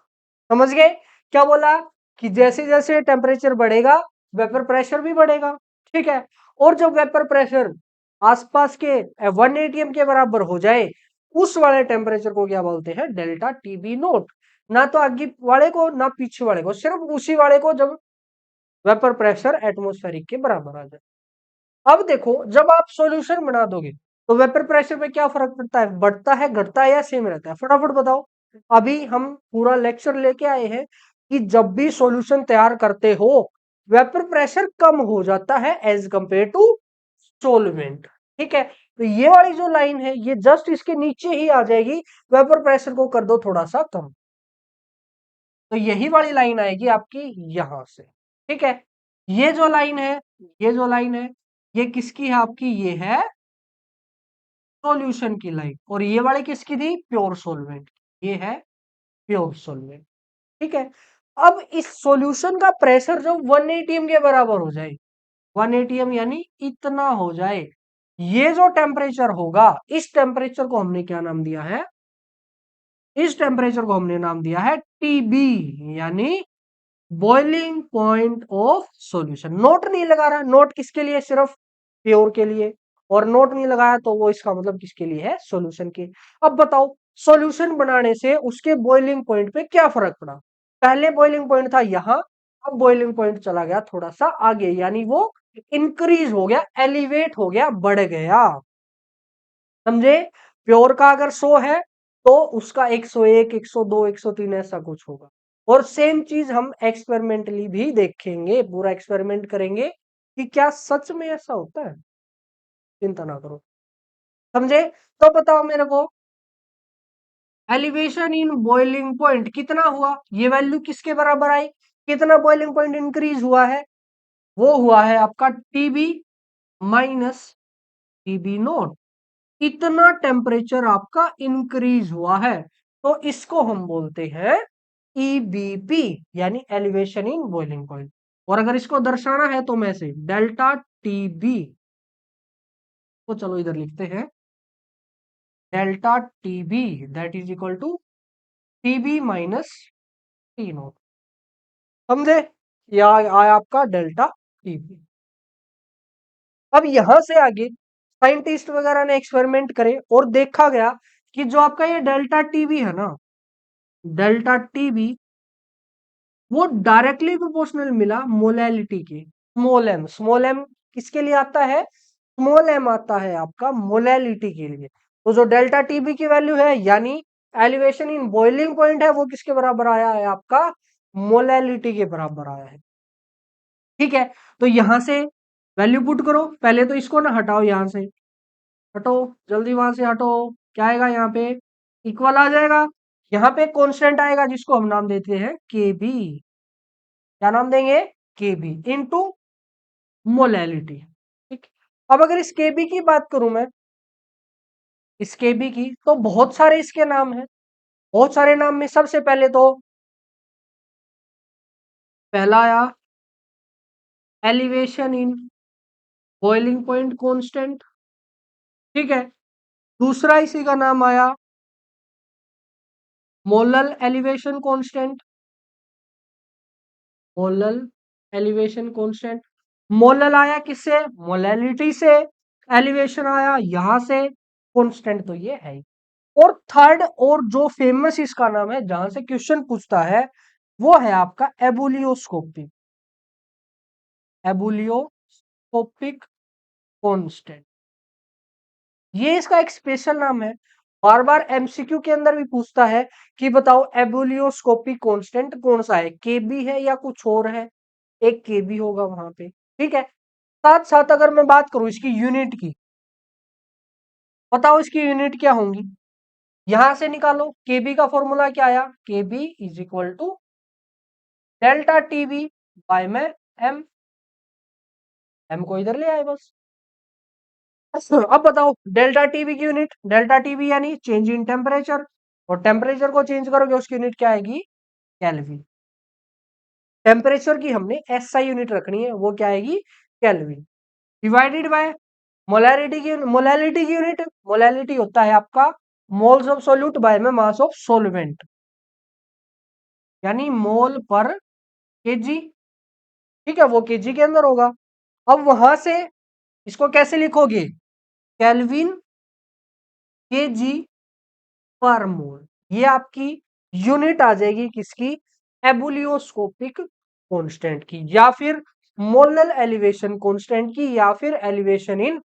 समझ गए क्या बोला? कि जैसे जैसे टेम्परेचर बढ़ेगा, वेपर प्रेशर भी बढ़ेगा। ठीक है, और जब वेपर प्रेशर आसपास के 1 एटीएम के बराबर हो जाए, उस वाले टेम्परेचर को क्या बोलते हैं? Delta TB note. ना तो आगे वाले को ना पीछे वाले को, सिर्फ उसी वाले को जब वेपर प्रेशर एटमॉस्फेरिक के बराबर आ जाए। अब देखो, जब आप सॉल्यूशन बना दोगे तो वेपर प्रेशर पे क्या फर्क पड़ता है? बढ़ता है, घटता है, या सेम रहता है? फटाफट बताओ। अभी हम पूरा लेक्चर लेके आए हैं कि जब भी सॉल्यूशन तैयार करते हो, वेपर प्रेशर कम हो जाता है एज कंपेयर टू सॉल्वेंट। ठीक है, तो ये वाली जो लाइन है, ये जस्ट इसके नीचे ही आ जाएगी, वेपर प्रेशर को कर दो थोड़ा सा कम, तो यही वाली लाइन आएगी आपकी यहां से। ठीक है, ये जो लाइन है, ये जो लाइन है, ये किसकी है आपकी? ये है सॉल्यूशन की लाइन, और ये वाली किसकी थी? Pure solvent. ये है प्योर सॉल्वेंट। ठीक है, अब इस सॉल्यूशन का प्रेशर जब 1 एटीएम के बराबर हो जाए, 1 एटीएम यानी इतना हो जाए, ये जो टेम्परेचर होगा, इस टेम्परेचर को हमने क्या नाम दिया है? इस टेम्परेचर को हमने नाम दिया है टीबी, यानी boiling point of solution. Note नहीं लगा रहा, नोट किसके लिए? सिर्फ प्योर के लिए। और नोट नहीं लगाया तो वो इसका मतलब किसके लिए है? सॉल्यूशन के। अब बताओ, सॉल्यूशन बनाने से उसके बॉइलिंग पॉइंट पे क्या फर्क पड़ा? पहले बॉइलिंग पॉइंट था यहां, अब बॉइलिंग पॉइंट चला गया थोड़ा सा आगे, यानी वो इंक्रीज हो गया, एलिवेट हो गया, बढ़ गया। समझे? प्योर का अगर 100 है तो उसका 101, 102, 103 ऐसा कुछ होगा। और सेम चीज हम एक्सपेरिमेंटली भी देखेंगे, पूरा एक्सपेरिमेंट करेंगे कि क्या सच में ऐसा होता है। चिंता ना करो। समझे? तो बताओ मेरे को, एलिवेशन इन बॉइलिंग पॉइंट कितना हुआ? ये वैल्यू किसके बराबर आई? कितना बॉइलिंग पॉइंट इंक्रीज हुआ है? वो हुआ है आपका टीबी माइनस टीबी नोट। इतना टेम्परेचर आपका इंक्रीज हुआ है, तो इसको हम बोलते हैं ईबीपी, यानी एलिवेशन इन बॉइलिंग पॉइंट। और अगर इसको दर्शाना है तो मैं से डेल्टा टीबी, तो चलो इधर लिखते हैं, delta TB that is equal to TB minus T naught. समझे? या आया आपका डेल्टा टीबी। अब यहां से आगे साइंटिस्ट वगैरह ने एक्सपेरिमेंट करे और देखा गया कि जो आपका ये डेल्टा टीबी है ना, डेल्टा टीबी, वो डायरेक्टली प्रोपोर्शनल मिला मोलैलिटी के। स्मॉल एम, स्मॉल एम किसके लिए आता है? स्मॉल एम आता है आपका मोलैलिटी के लिए। तो जो डेल्टा टीबी की वैल्यू है, यानी एलिवेशन इन बॉइलिंग पॉइंट है, वो किसके बराबर आया है? आपका मोलैलिटी के बराबर आया है। ठीक है, तो यहां से वैल्यू पुट करो, पहले तो इसको ना हटाओ, यहां से हटो, जल्दी वहां से हटो। क्या आएगा यहाँ पे, इक्वल आ जाएगा। यहाँ पे कांस्टेंट आएगा जिसको हम नाम देते हैं के बी। क्या नाम देंगे, के बी इंटू मोलैलिटी। ठीक, अब अगर इस के बी की बात करूं मैं, इस के बी की, तो बहुत सारे इसके नाम हैं। बहुत सारे नाम में सबसे पहले तो पहला आया elevation in boiling point constant. ठीक है, दूसरा इसी का नाम आया molal elevation constant. Molal elevation constant, molal आया किससे, मोलैलिटी से, एलिवेशन आया यहां से, कांस्टेंट तो ये है ही। और थर्ड और जो फेमस इसका नाम है जहां से क्वेश्चन पूछता है, वो है आपका एबुलियोस्कोपिक, एबुलियोस्कोपिक कांस्टेंट। ये इसका एक स्पेशल नाम है। बार बार एमसीक्यू के अंदर भी पूछता है कि बताओ एबुलियोस्कोपिक कांस्टेंट कौन सा है, केबी है या कुछ और है। एक केबी होगा वहां पे। ठीक है, साथ साथ अगर मैं बात करूं इसकी यूनिट की, बताओ इसकी यूनिट क्या होंगी, यहां से निकालो। केबी का फॉर्मूला क्या आया, KB is equal to delta TB by में एम। एम को इधर ले आए बस। अब बताओ डेल्टा टीबी की यूनिट, डेल्टा टीबी यानी चेंज इन टेम्परेचर, और टेम्परेचर को चेंज करोगे उसकी यूनिट क्या आएगी, केल्विन। टेम्परेचर की हमने एसआई यूनिट रखनी है, वो क्या आएगी, केल्विन। डिवाइडेड बाय मोलैलिटी की यूनिट, मोलैलिटी होता है आपका मोल्स ऑफ सोल्यूट बाय में मास ऑफ सोलवेंट, यानी मोल पर केजी। ठीक है, वो केजी के अंदर होगा। अब वहां से इसको कैसे लिखोगे, केल्विन केजी पर मोल, ये आपकी यूनिट आ जाएगी किसकी, एबुलियोस्कोपिक कांस्टेंट की, या फिर मोलल एलिवेशन कांस्टेंट की, या फिर एलिवेशन इन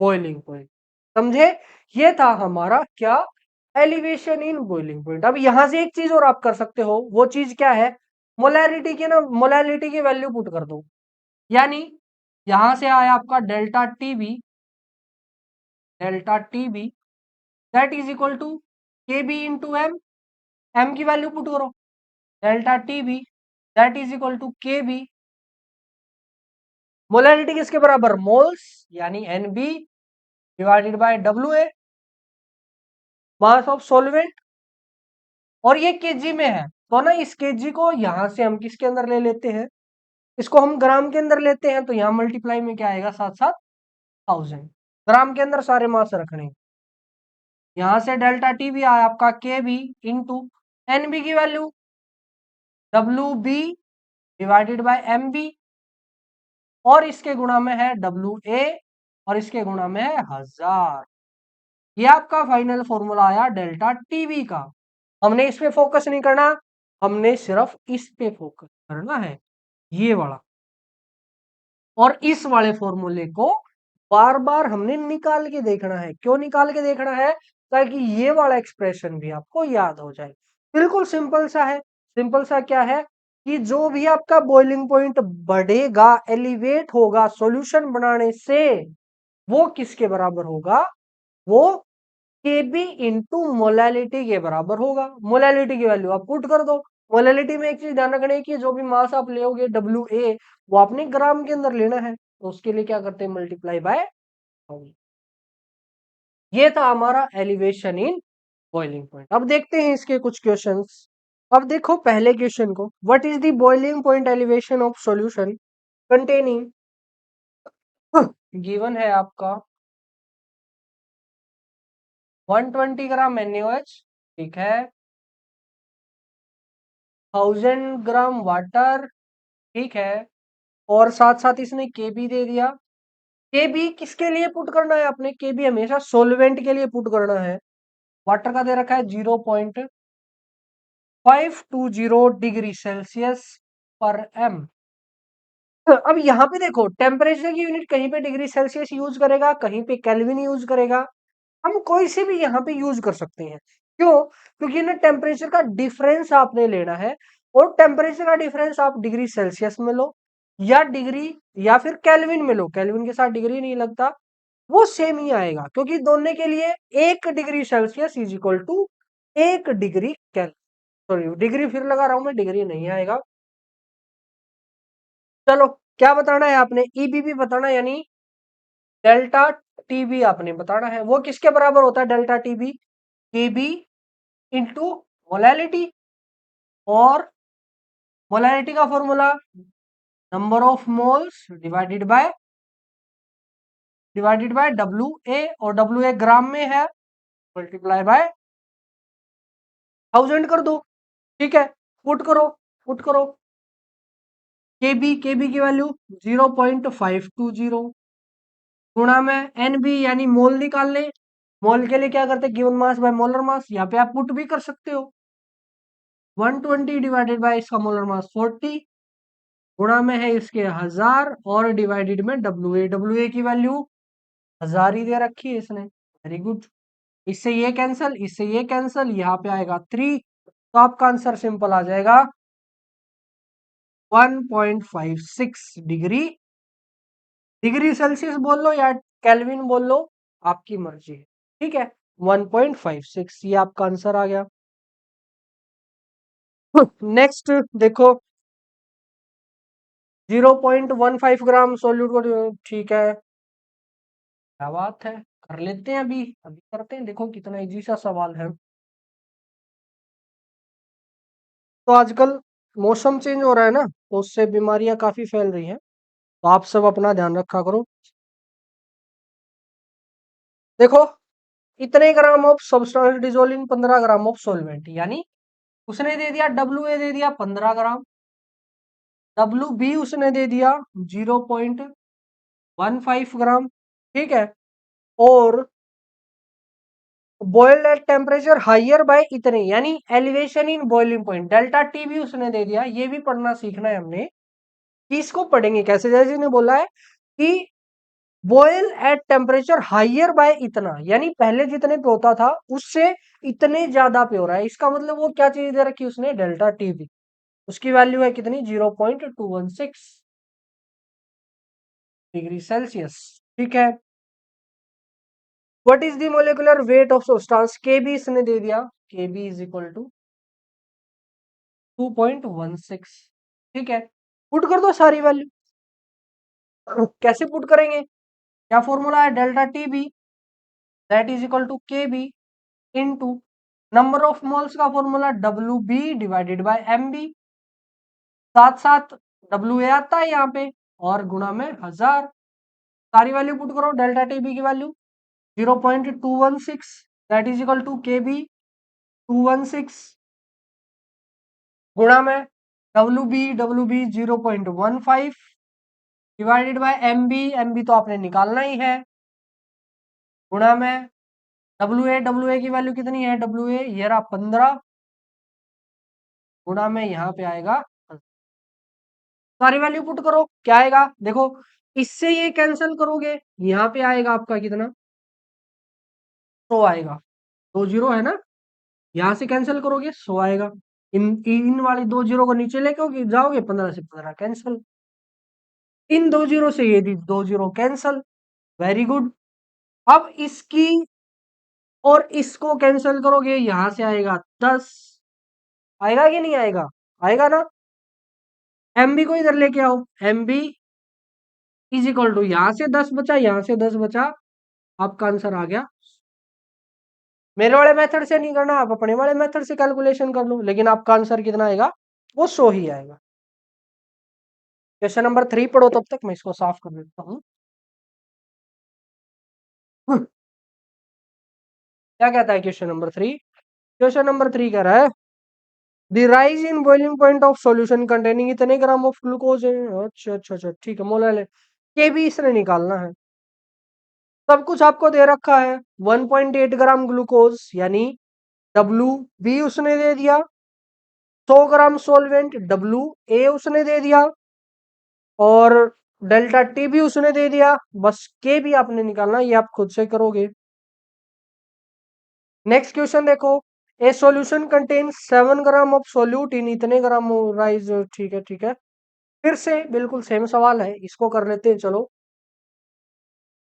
बॉइलिंग पॉइंट। समझे, ये था हमारा क्या, एलिवेशन इन बॉइलिंग पॉइंट। अब यहां से एक चीज और आप कर सकते हो, वो चीज क्या है, मोलैरिटी की ना, मोलैलिटी की वैल्यू पुट कर दो। यानी यहां से आया आपका delta TB that is equal to K B into M. M की वैल्यू पुट करो, delta TB that is equal to K B, molality किसके बराबर, मोल्स यानी NB divided by W A, mass of solvent, और ये KG में है, तो ना इस केजी को यहां से हम किसके अंदर ले लेते हैं, इसको हम ग्राम के अंदर लेते हैं, तो यहां मल्टीप्लाई में क्या आएगा, साथ साथ 1000। ग्राम के अंदर सारे मास रखने, यहां से डेल्टा टी भी आया आपका के बी इंटू एनबी की value W B divided by M B, और इसके गुणा में है डब्ल्यू ए, और इसके गुणा में है 1000। ये आपका फाइनल फॉर्मूला आया डेल्टा टीवी का। हमने इस पे फोकस नहीं करना, हमने सिर्फ इस पे फोकस करना है, ये वाला। और इस वाले फॉर्मूले को बार बार हमने निकाल के देखना है। क्यों निकाल के देखना है, ताकि ये वाला एक्सप्रेशन भी आपको याद हो जाए। बिल्कुल सिंपल सा है। सिंपल सा क्या है कि जो भी आपका बॉइलिंग पॉइंट बढ़ेगा, एलिवेट होगा सॉल्यूशन बनाने से, वो किसके बराबर होगा, वो केबी इंटू मोलैलिटी के बराबर होगा। मोलैलिटी की वैल्यू आप पुट कर दो। मोलैलिटी में एक चीज ध्यान रखने की, जो भी मास आप लेोगे डब्ल्यू ए, वो आपने ग्राम के अंदर लेना है, तो उसके लिए क्या करते हैं, मल्टीप्लाई बाय 1000। ये था हमारा एलिवेशन इन बॉइलिंग पॉइंट। अब देखते हैं इसके कुछ क्वेश्चंस। अब देखो पहले क्वेश्चन को, what is the boiling point elevation of solution containing, given है आपका 120 ग्राम NaOH, ठीक है, 1000 ग्राम वाटर, ठीक है, और साथ साथ इसने केबी दे दिया। केबी किसके लिए पुट करना है, आपने केबी हमेशा सोलवेंट के लिए पुट करना है। वाटर का दे रखा है 0.520 डिग्री सेल्सियस पर एम। अब यहाँ पे देखो टेम्परेचर की यूनिट कहीं पे डिग्री सेल्सियस यूज करेगा, कहीं पे केल्विन यूज करेगा। हम कोई से भी यहाँ पे यूज कर सकते हैं। क्यों, क्योंकि ना टेम्परेचर का डिफरेंस आपने लेना है, और टेम्परेचर का डिफरेंस आप डिग्री सेल्सियस में लो, या डिग्री या फिर केल्विन में लो, केल्विन के साथ डिग्री नहीं लगता, वो सेम ही आएगा क्योंकि दोनों के लिए 1 degree Celsius is equal to 1 degree Kelvin. Sorry degree फिर लगा रहा हूं मैं, डिग्री नहीं आएगा। चलो क्या बताना है आपने, ईबीबी बताना है, यानी डेल्टा टीबी आपने बताना है। वो किसके बराबर होता है डेल्टा टीबी? केबी इंटू मोलैलिटी, और मोलैलिटी का formula number of moles divided by W ए, और डब्ल्यू ए ग्राम में है, मल्टीप्लाई बाय 1000 कर दो। ठीक है, पुट करो, पुट करो। केबी की वैल्यू 0.520 गुणा में एनबी यानी मोल निकाल ले। मोल के लिए क्या करते हैं, गिवन मास बाय मोलर मास, यहाँ पे आप पुट भी कर सकते हो। 120 डिवाइडेड बाय इसका मोलर मास 40 गुणा में है इसके 1000, और डिवाइडेड में डब्ल्यू ए की वैल्यू 1000 ही दे रखी है इसने। Very good. इससे ये कैंसल, इससे ये कैंसल, यहाँ पे आएगा 3, तो आपका आंसर सिंपल आ जाएगा 1.56 डिग्री। डिग्री सेल्सियस बोल लो या केल्विन बोल लो, आपकी मर्जी है। ठीक है, 1.56 ये आपका आंसर आ गया। नेक्स्ट देखो, 0.15 ग्राम सोल्यूट को, ठीक है, क्या बात है, कर लेते हैं, अभी अभी करते हैं। देखो कितना इजी सा सवाल है। तो आजकल मौसम चेंज हो रहा है ना, तो उससे बीमारियां काफी फैल रही हैं, तो आप सब अपना ध्यान रखा करो। देखो, इतने gram of substance dissolve in 15 gram of solvent, यानी उसने दे दिया डब्ल्यू ए दे दिया 15 ग्राम, डब्ल्यू बी उसने दे दिया 0.15 ग्राम। ठीक है, और boiled at temperature higher by इतने, यानी elevation in boiling point, delta T भी उसने दे दिया। ये भी पढ़ना सीखना है हमने, कि इसको पढ़ेंगे कैसे, जैसे ने बोला है कि boil at temperature higher by इतना, यानी पहले जितने पे होता था उससे इतने ज्यादा पे हो रहा है। इसका मतलब वो क्या चीज दे रखी उसने, डेल्टा टी भी, उसकी वैल्यू है कितनी, 0.216 डिग्री सेल्सियस। ठीक है, what is the molecular weight of substance, के बी इसने दे दिया, के बी इज इक्वल टू 2.16। ठीक है, पुट कर दो सारी वैल्यू। कैसे पुट करेंगे, क्या फॉर्मूला है, delta T B that is equal to K B into number of moles का formula W B divided by M B, साथ साथ डब्ल्यू ए आता है यहाँ पे, और गुणा में 1000। सारी वैल्यू पुट करो, डेल्टा टी बी की value 0.216 that is equal to K B 216 गुणा में W B 0.15 divided by M B तो आपने निकालना ही है, गुणा में डब्ल्यू ए की वैल्यू कितनी है, डब्ल्यू ए ये रहा 15 गुणा में यहाँ पे आएगा, सारी वैल्यू पुट करो, क्या आएगा देखो, इससे ये कैंसिल करोगे, यहाँ पे आएगा आपका कितना, 100 आएगा, 2 जीरो है ना, यहाँ से कैंसिल करोगे 100 आएगा। इन वाली 2 जीरो को नीचे लेके जाओगे, 15 से 15 कैंसिल, इन 2 जीरो से ये 2 जीरो कैंसिल। Very good. अब इसकी और इसको कैंसिल करोगे, यहां से आएगा 10, आएगा कि नहीं आएगा, आएगा ना। एम बी को इधर लेके आओ, M B is equal to, यहां से 10 बचा, यहां से 10 बचा, आपका आंसर आ गया। मेरे वाले मेथड से नहीं करना, आप अपने वाले मेथड से कैलकुलेशन कर लो, लेकिन आपका आंसर कितना आएगा, वो 100 ही आएगा। क्वेश्चन नंबर 3 पढ़ो, तब तक मैं इसको साफ कर देता हूँ। क्या कहता है क्वेश्चन नंबर 3, क्वेश्चन नंबर 3 कह रहा है the rise in boiling point of solution containing इतने ग्राम ऑफ ग्लूकोज है। अच्छा अच्छा अच्छा, ठीक है, मोल के भी इसने निकालना है। सब कुछ आपको दे रखा है, 1.8 ग्राम ग्लूकोज, यानी डब्ल्यू बी उसने दे दिया, 100 ग्राम सोलवेंट डब्ल्यू ए उसने दे दिया, और डेल्टा टी भी उसने दे दिया। बस के भी आपने निकालना, ये आप खुद से करोगे। नेक्स्ट क्वेश्चन देखो, ए solution contain 7 gram of solute इन इतने ग्राम राइज, ठीक है ठीक है, फिर से बिल्कुल सेम सवाल है, इसको कर लेते हैं चलो।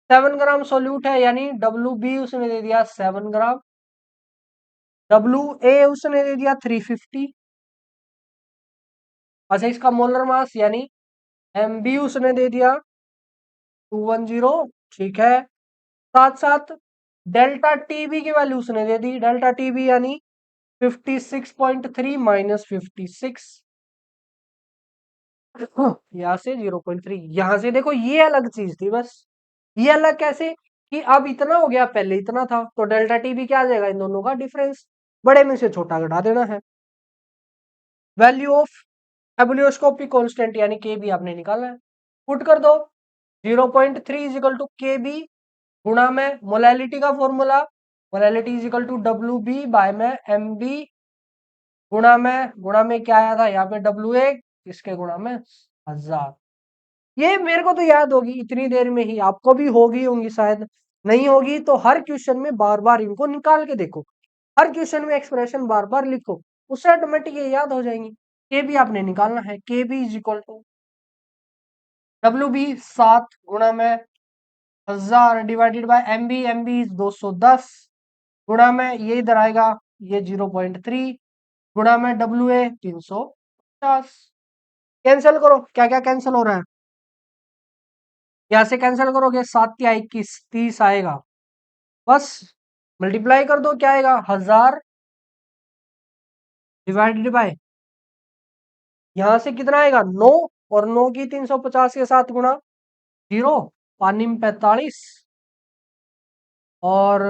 7 ग्राम सोल्यूट है, यानी डब्ल्यू बी उसने दे दिया 7 ग्राम, डब्ल्यू ए उसने दे दिया 350। अच्छा, इसका मोलर मास यानी एम बी उसने दे दिया 210, ठीक है। साथ साथ डेल्टा टीबी की वैल्यू उसने दे दी, डेल्टा टीबी यानी 56.3 माइनस 56, यहाँ से 0.3, यहाँ से देखो ये अलग चीज थी बस। ये अलग कैसे कि अब इतना हो गया, पहले इतना था, तो डेल्टा टी भी क्या आ जाएगा, इन दोनों का डिफरेंस, बड़े में से छोटा घटा देना है। वैल्यू ऑफ एब्लियोस्कोपिक कांस्टेंट यानी के बी आपने निकालना है, पुट कर दो। 0.3 is equal to K B गुणा में मोलैलिटी का formula, molality is equal to W B by में एम बी गुणा में क्या आया था यहाँ पे डब्ल्यू ए, इसके गुणा में 1000। ये मेरे को तो याद होगी इतनी देर में ही, आपको भी होगी होंगी शायद, नहीं होगी तो हर क्वेश्चन में बार बार इनको निकाल के देखो, हर क्वेश्चन में एक्सप्रेशन बार बार लिखो, उससे ऑटोमेटिक ये याद हो जाएंगी। के भी आपने निकालना है, K B is equal to W B 7 गुणा में 1000 divided by M B is 210 गुणा में ये इधर आएगा ये 0.3 गुणा में डब्ल्यू ए 350। कैंसिल करो, क्या क्या कैंसिल हो रहा है, यहाँ से कैंसिल करोगे 7 या 21 30 आएगा, बस मल्टीप्लाई कर दो, क्या आएगा 1000 डिवाइडेड बाय, यहां से कितना आएगा 9, और 9 की 350 के साथ गुणा, जीरो, पानी में 45, और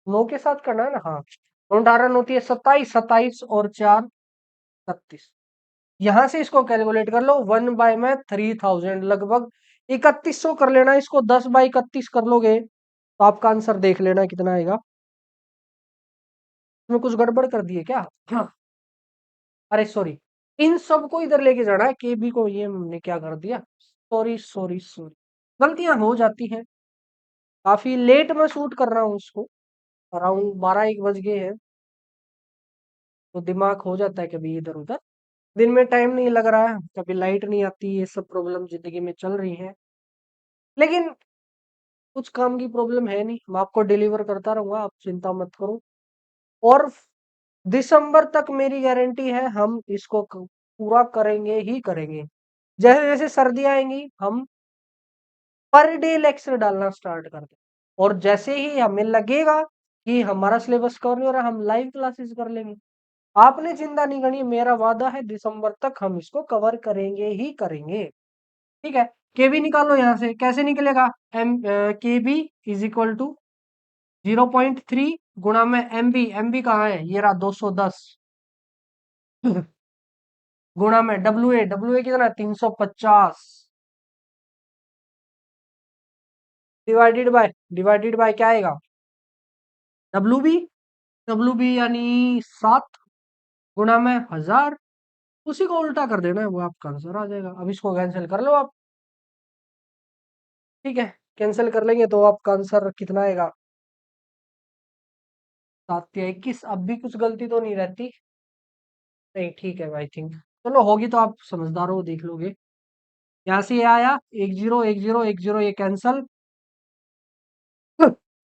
9 के साथ करना है ना, हाँ, 9 होती है 27, 27 और 4 31, यहां से इसको कैलकुलेट कर लो, 1 बाय में 3000 लगभग 3100 कर लेना, इसको 10 बाई 31 कर लोगे तो आपका आंसर देख लेना कितना आएगा। इसमें कुछ गड़बड़ कर दिए क्या, हाँ, अरे सॉरी, इन सबको इधर लेके जाना है, के बी को ये हमने क्या कर दिया, सॉरी सॉरी सॉरी, गलतियां हो जाती हैं। काफी लेट में शूट कर रहा हूँ इसको, अराउंड 12-1 बज गए हैं, तो दिमाग हो जाता है कभी इधर उधर, दिन में टाइम नहीं लग रहा है, कभी लाइट नहीं आती, ये सब प्रॉब्लम जिंदगी में चल रही है, लेकिन कुछ काम की प्रॉब्लम है नहीं, मैं आपको डिलीवर करता रहूंगा, आप चिंता मत करो। और दिसंबर तक मेरी गारंटी है, हम इसको पूरा करेंगे ही करेंगे। जैसे जैसे सर्दियां आएंगी हम पर डे लेक्चर डालना स्टार्ट कर दें, और जैसे ही हमें लगेगा कि हमारा सिलेबस कवर नहीं हो रहा, हम लाइव क्लासेस कर लेंगे। आपने चिंता नहीं करनी, मेरा वादा है दिसंबर तक हम इसको कवर करेंगे ही करेंगे, ठीक है। केबी निकालो यहाँ से, कैसे निकलेगा, के बी इज इक्वल टू 0.3 गुणा में एम बी कहाँ है, ये रहा 210 गुणा में डब्ल्यू ए कितना 350 डिवाइडेड बाय क्या आएगा डब्ल्यू बी यानी 7 गुणा में 1000, उसी को उल्टा कर देना है, वो आपका आंसर आ जाएगा। अब इसको कैंसिल कर लो आप, ठीक है, कैंसिल कर लेंगे तो आपका आंसर कितना आएगा 7 या 21, अब भी कुछ गलती तो नहीं रहती, नहीं ठीक है आई थिंक, चलो होगी तो आप समझदार हो देख लोगे। यहाँ से ये आया 10 10 10, ये कैंसल,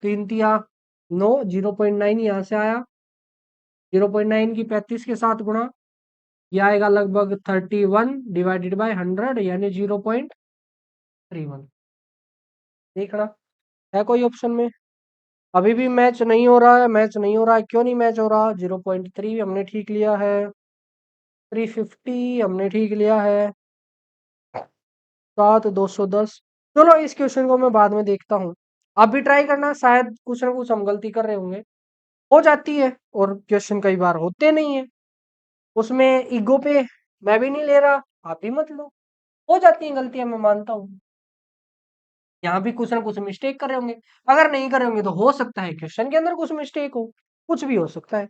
3 तिया 9, 0.9 यहाँ से आया, 0.9 की 35 के साथ गुणा, ये आएगा लगभग 31 डिवाइडेड बाय 100 यानी 0.31। देखना है कोई ऑप्शन में, अभी भी मैच नहीं हो रहा है, मैच नहीं हो रहा है, क्यों नहीं मैच हो रहा, 0.3 हमने ठीक लिया है, 350 हमने ठीक लिया है, 7 210, चलो इस क्वेश्चन को मैं बाद में देखता हूँ, आप भी ट्राई करना, शायद कुछ ना कुछ हम गलती कर रहे होंगे, हो जाती है, और क्वेश्चन कई बार होते नहीं है, उसमें ईगो पे मैं भी नहीं ले रहा, आप भी मत लो, हो जाती है गलतियां, मैं मानता हूँ, यहाँ भी कुछ ना कुछ मिस्टेक कर रहे होंगे, अगर नहीं कर रहे होंगे तो हो सकता है क्वेश्चन के अंदर कुछ मिस्टेक हो, कुछ भी हो सकता है।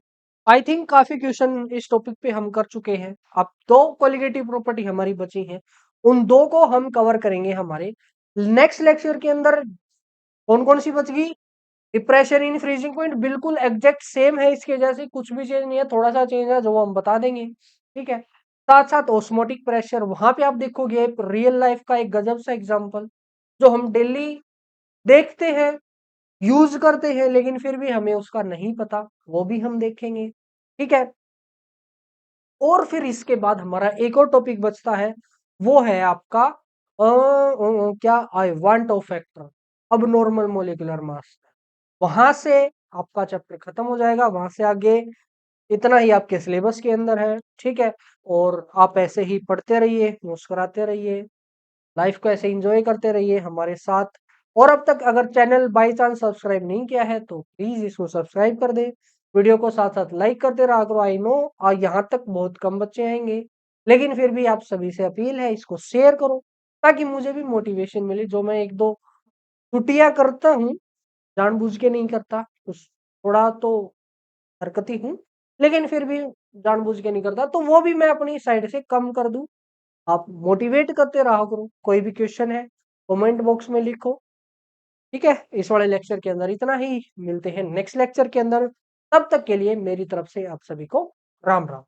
आई थिंक काफी क्वेश्चन इस टॉपिक पे हम कर चुके हैं, अब दो कोलिगेटिव प्रॉपर्टी हमारी बची हैं, उन दो को हम कवर करेंगे हमारे नेक्स्ट लेक्चर के अंदर। कौन कौन सी बच गई, डिप्रेशन इन फ्रीजिंग पॉइंट बिल्कुल एग्जैक्ट सेम है इसके जैसे, कुछ भी चेंज नहीं है, थोड़ा सा चेंज है जो हम बता देंगे, ठीक है। साथ साथ ऑस्मोटिक प्रेशर, वहां पे आप देखोगे रियल लाइफ का एक गजब सा एग्जांपल जो हम डेली देखते हैं, यूज करते हैं, लेकिन फिर भी हमें उसका नहीं पता, वो भी हम देखेंगे। ठीक है। और फिर इसके बाद हमारा एक और टॉपिक बचता है, वो है आपका क्या, आई वांट ऑफ फैक्टर, अब नॉर्मल मोलिकुलर मास। वहां से आपका चैप्टर खत्म हो जाएगा, वहां से आगे इतना ही आपके सिलेबस के अंदर है। ठीक है। और आप ऐसे ही पढ़ते रहिए, मुस्कुराते रहिए, लाइफ को ऐसे एंजॉय करते रहिए हमारे साथ। और अब तक अगर चैनल बाय चांस सब्सक्राइब नहीं किया है तो प्लीज इसको सब्सक्राइब कर दे, वीडियो को साथ साथ लाइक करते रहा करो। आई नो यहाँ तक बहुत कम बच्चे आएंगे, लेकिन फिर भी आप सभी से अपील है, इसको शेयर करो ताकि मुझे भी मोटिवेशन मिले। जो मैं एक दो त्रुटियां करता हूँ, जानबूझ के नहीं करता, कुछ थोड़ा तो हरकती हूँ, लेकिन फिर भी जानबूझ के नहीं करता, तो वो भी मैं अपनी साइड से कम कर दूं। आप मोटिवेट करते रहा करो। कोई भी क्वेश्चन है कमेंट बॉक्स में लिखो। ठीक है। इस वाले लेक्चर के अंदर इतना ही, मिलते हैं नेक्स्ट लेक्चर के अंदर। तब तक के लिए मेरी तरफ से आप सभी को राम राम।